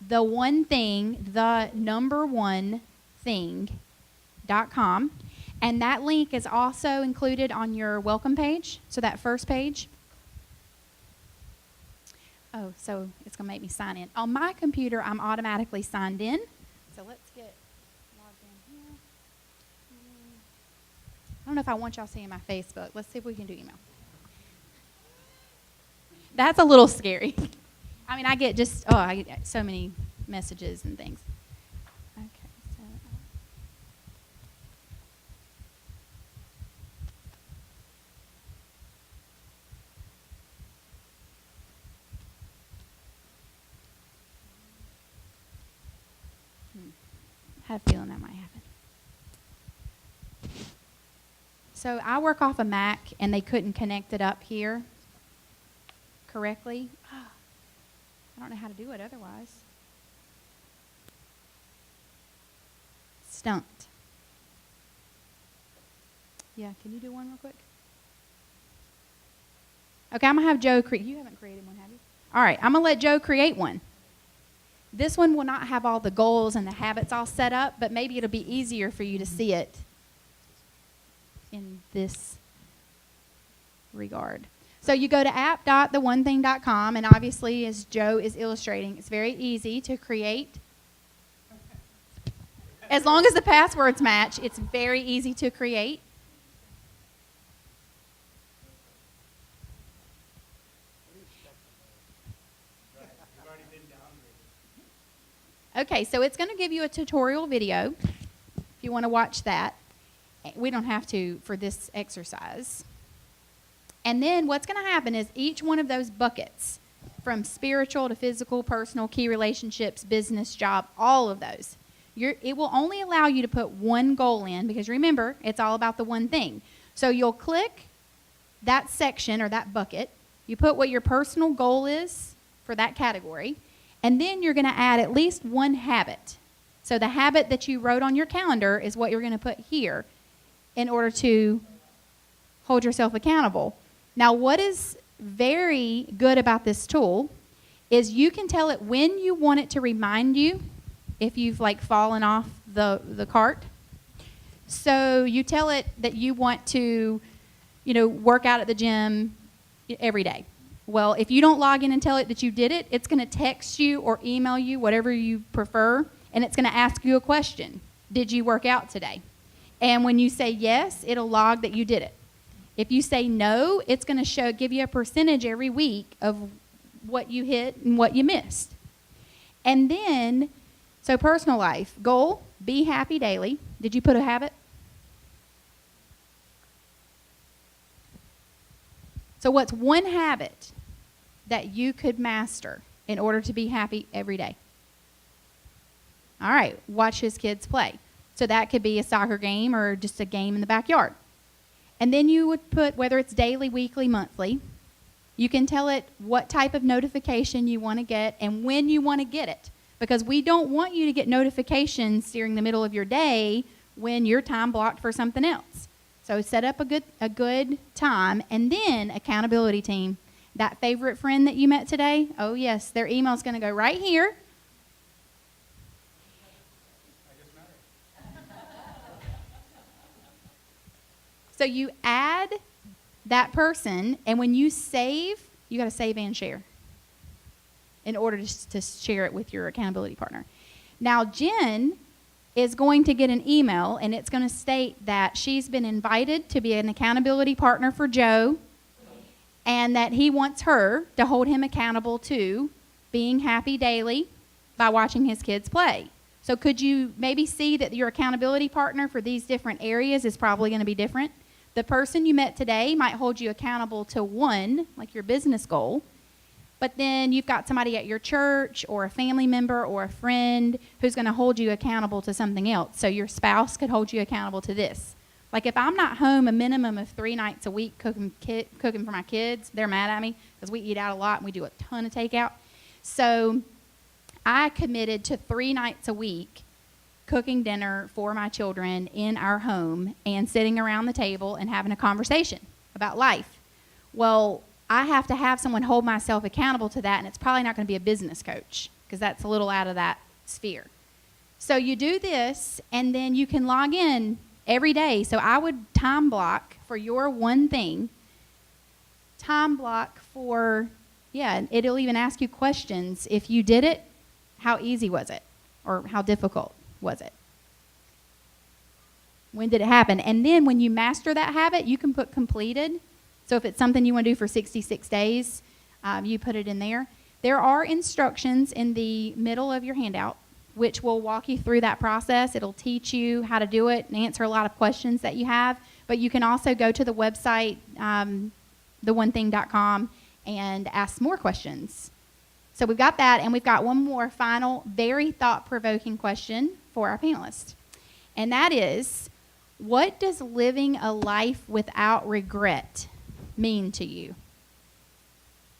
the one thing, the number one thing.com. And that link is also included on your welcome page, so that first page. Oh, so it's going to make me sign in. On my computer, I'm automatically signed in. So let's get logged in here. I don't know if I want y'all seeing my Facebook. Let's see if we can do email. That's a little scary. I mean, I get so many messages and things. Okay, so. I had a feeling that might happen. So I work off a Mac, and they couldn't connect it up here correctly. I don't know how to do it otherwise. Stumped. Yeah, can you do one real quick? Okay, I'm going to have Joe create. You haven't created one, have you? All right, I'm going to let Joe create one. This one will not have all the goals and the habits all set up, but maybe it'll be easier for you to see it in this regard. So you go to app.theonething.com, and obviously, as Joe is illustrating, it's very easy to create. As long as the passwords match, it's very easy to create. Okay, so it's going to give you a tutorial video if you want to watch that. We don't have to for this exercise. And then what's going to happen is each one of those buckets, from spiritual to physical, personal, key relationships, business, job, all of those, it will only allow you to put one goal in, because remember, it's all about the one thing. So you'll click that section or that bucket. You put what your personal goal is for that category. And then you're going to add at least one habit. So the habit that you wrote on your calendar is what you're going to put here in order to hold yourself accountable. Now, what is very good about this tool is you can tell it when you want it to remind you if you've fallen off the cart. So you tell it that you want to, work out at the gym every day. Well, if you don't log in and tell it that you did it, it's going to text you or email you, whatever you prefer, and it's going to ask you a question. Did you work out today? And when you say yes, it'll log that you did it. If you say no, it's going to give you a percentage every week of what you hit and what you missed. And then, so personal life, goal, be happy daily. Did you put a habit? So what's one habit that you could master in order to be happy every day? All right, watch his kids play. So that could be a soccer game or just a game in the backyard. And then you would put, whether it's daily, weekly, monthly, you can tell it what type of notification you want to get and when you want to get it. Because we don't want you to get notifications during the middle of your day when you're time blocked for something else. So set up a good time, and then accountability team. That favorite friend that you met today, oh yes, their email's going to go right here. So you add that person, and when you save, you got to save and share in order to share it with your accountability partner. Now Jen is going to get an email, and it's going to state that she's been invited to be an accountability partner for Joe, and that he wants her to hold him accountable to being happy daily by watching his kids play. So could you maybe see that your accountability partner for these different areas is probably going to be different? The person you met today might hold you accountable to one, like your business goal, but then you've got somebody at your church or a family member or a friend who's going to hold you accountable to something else. So your spouse could hold you accountable to this. Like if I'm not home a minimum of 3 nights a week cooking for my kids, they're mad at me because we eat out a lot and we do a ton of takeout. So I committed to 3 nights a week cooking dinner for my children in our home and sitting around the table and having a conversation about life. Well, I have to have someone hold myself accountable to that, and it's probably not going to be a business coach because that's a little out of that sphere. So you do this, and then you can log in every day. So I would time block for your one thing, time block for Yeah, and it'll even ask you questions. If you did it, how easy was it? Or how difficult was it? When did it happen? And then when you master that habit, you can put completed. So if it's something you want to do for 66 days, you put it in there. There are instructions in the middle of your handout which will walk you through that process. It'll teach you how to do it and answer a lot of questions that you have. But you can also go to the website, theonething.com, and ask more questions. So we've got that, and we've got one more final, very thought-provoking question for our panelists. And that is, what does living a life without regret mean to you?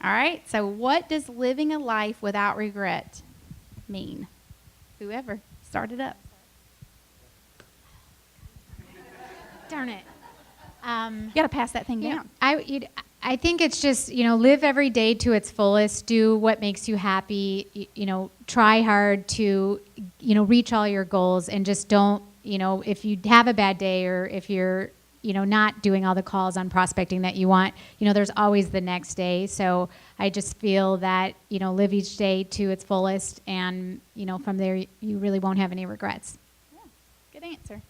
All right, so what does living a life without regret mean? Whoever, start it up. Darn it. You got to pass that thing down. I think it's just, live every day to its fullest. Do what makes you happy. Try hard to, reach all your goals, and just don't, if you have a bad day, or if you're, not doing all the calls on prospecting that you want, there's always the next day. So I just feel that, live each day to its fullest, and, from there you really won't have any regrets. Yeah, good answer.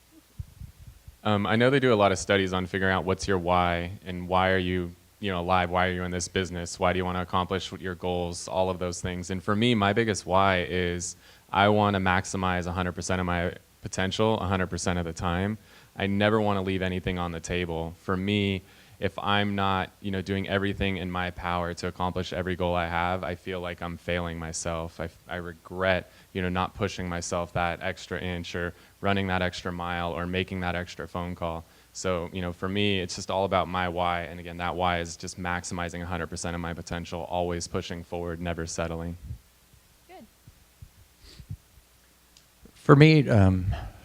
I know they do a lot of studies on figuring out what's your why, and why are you alive, why are you in this business, why do you want to accomplish your goals, all of those things. And for me, my biggest why is I want to maximize 100% of my potential 100% of the time. I never want to leave anything on the table. For me, if I'm not, doing everything in my power to accomplish every goal I have, I feel like I'm failing myself. I regret, not pushing myself that extra inch, or running that extra mile, or making that extra phone call. So, for me, it's just all about my why. And again, that why is just maximizing 100% of my potential, always pushing forward, never settling. Good. For me,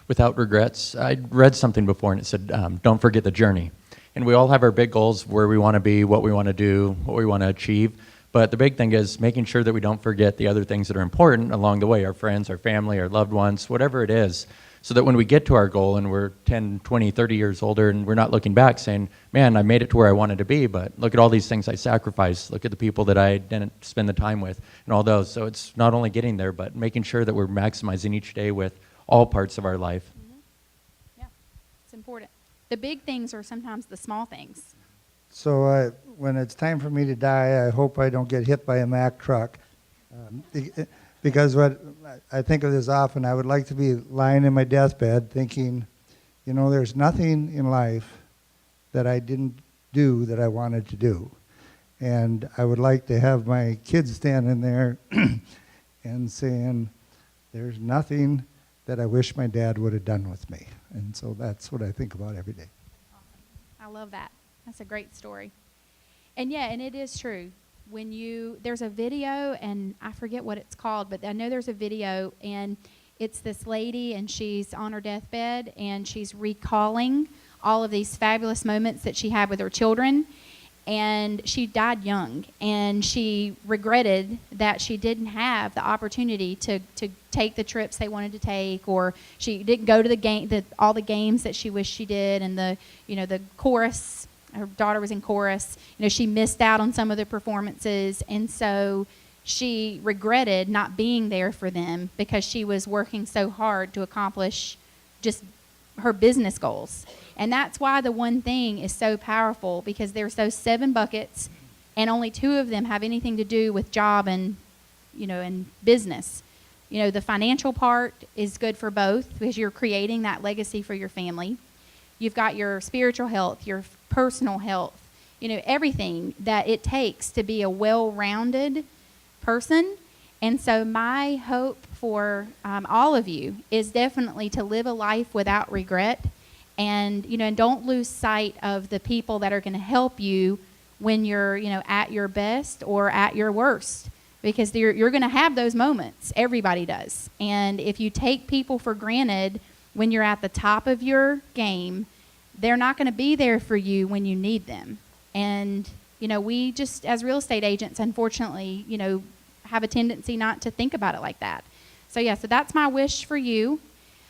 without regrets, I read something before, and it said, don't forget the journey. And we all have our big goals, where we want to be, what we want to do, what we want to achieve. But the big thing is making sure that we don't forget the other things that are important along the way, our friends, our family, our loved ones, whatever it is, so that when we get to our goal and we're 10, 20, 30 years older, and we're not looking back saying, man, I made it to where I wanted to be, but look at all these things I sacrificed. Look at the people that I didn't spend the time with, and all those. So it's not only getting there, but making sure that we're maximizing each day with all parts of our life. Mm-hmm. Yeah, it's important. The big things are sometimes the small things. So when it's time for me to die, I hope I don't get hit by a Mack truck. Because what I think of this often, I would like to be lying in my deathbed thinking, there's nothing in life that I didn't do that I wanted to do. And I would like to have my kids standing there and saying, there's nothing that I wish my dad would have done with me. And so that's what I think about every day. Awesome. I love that. That's a great story. And yeah, and it is true. There's a video, and I forget what it's called, but I know there's a video, and it's this lady, and she's on her deathbed, and she's recalling all of these fabulous moments that she had with her children. And she died young, and she regretted that she didn't have the opportunity to take the trips they wanted to take, or she didn't go to all the games that she wished she did, and the chorus. Her daughter was in chorus. She missed out on some of the performances, and so she regretted not being there for them because she was working so hard to accomplish just her business goals. And that's why the one thing is so powerful, because there's those 7 buckets, and only 2 of them have anything to do with job and business. The financial part is good for both, because you're creating that legacy for your family. You've got your spiritual health, your personal health, everything that it takes to be a well-rounded person. And so my hope for all of you is definitely to live a life without regret, and don't lose sight of the people that are going to help you when you're at your best or at your worst, because you're going to have those moments. Everybody does. And if you take people for granted when you're at the top of your game, they're not going to be there for you when you need them. And we just, as real estate agents, unfortunately, have a tendency not to think about it like that. So that's my wish for you.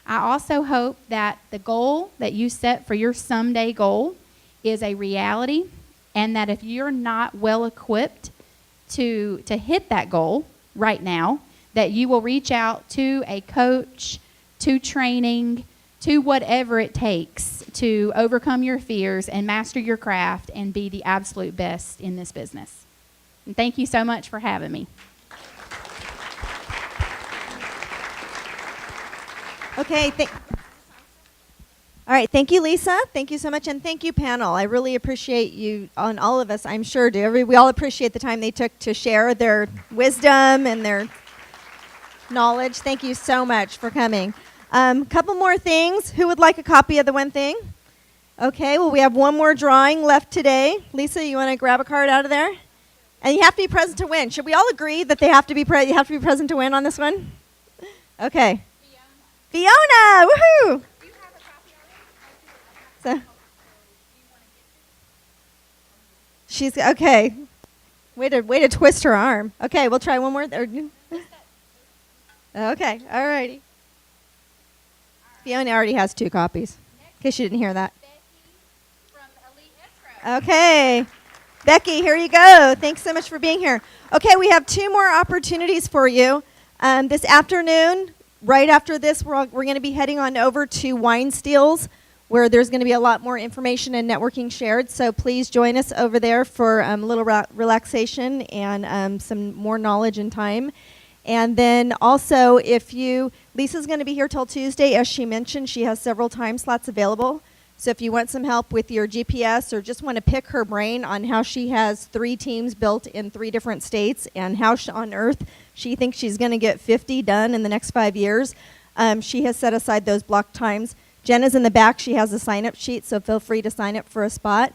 I also hope that the goal that you set for your someday goal is a reality, and that if you're not well equipped to hit that goal right now, that you will reach out to a coach, to training, to whatever it takes to overcome your fears and master your craft and be the absolute best in this business. And thank you so much for having me. Okay. All right. Thank you, Lisa. Thank you so much. And thank you, panel. I really appreciate you, on all of us, I'm sure, we all appreciate the time they took to share their wisdom and their knowledge. Thank you so much for coming. Couple more things. Who would like a copy of The One Thing? Okay. Well, we have one more drawing left today. Lisa, you want to grab a card out of there? And you have to be present to win. Should we all agree that they have to be you have to be present to win on this one? Okay. Fiona, woohoo! So, she's okay. Way to twist her arm. Okay, we'll try one more. Okay, all righty. Fiona already has 2 copies, in case you didn't hear that. Okay. Becky, here you go. Thanks so much for being here. Okay, we have 2 more opportunities for you. This afternoon, right after this, we're going to be heading on over to Wine Steals, where there's going to be a lot more information and networking shared. So please join us over there for a little relaxation and some more knowledge and time. And then also, Lisa's going to be here till Tuesday. As she mentioned, she has several time slots available. So if you want some help with your GPS or just want to pick her brain on how she has 3 teams built in 3 different states and how on earth she thinks she's going to get 50 done in the next 5 years, she has set aside those block times. Jenna's in the back. She has a sign-up sheet, so feel free to sign up for a spot.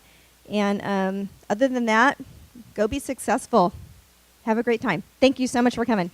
And other than that, go be successful. Have a great time. Thank you so much for coming.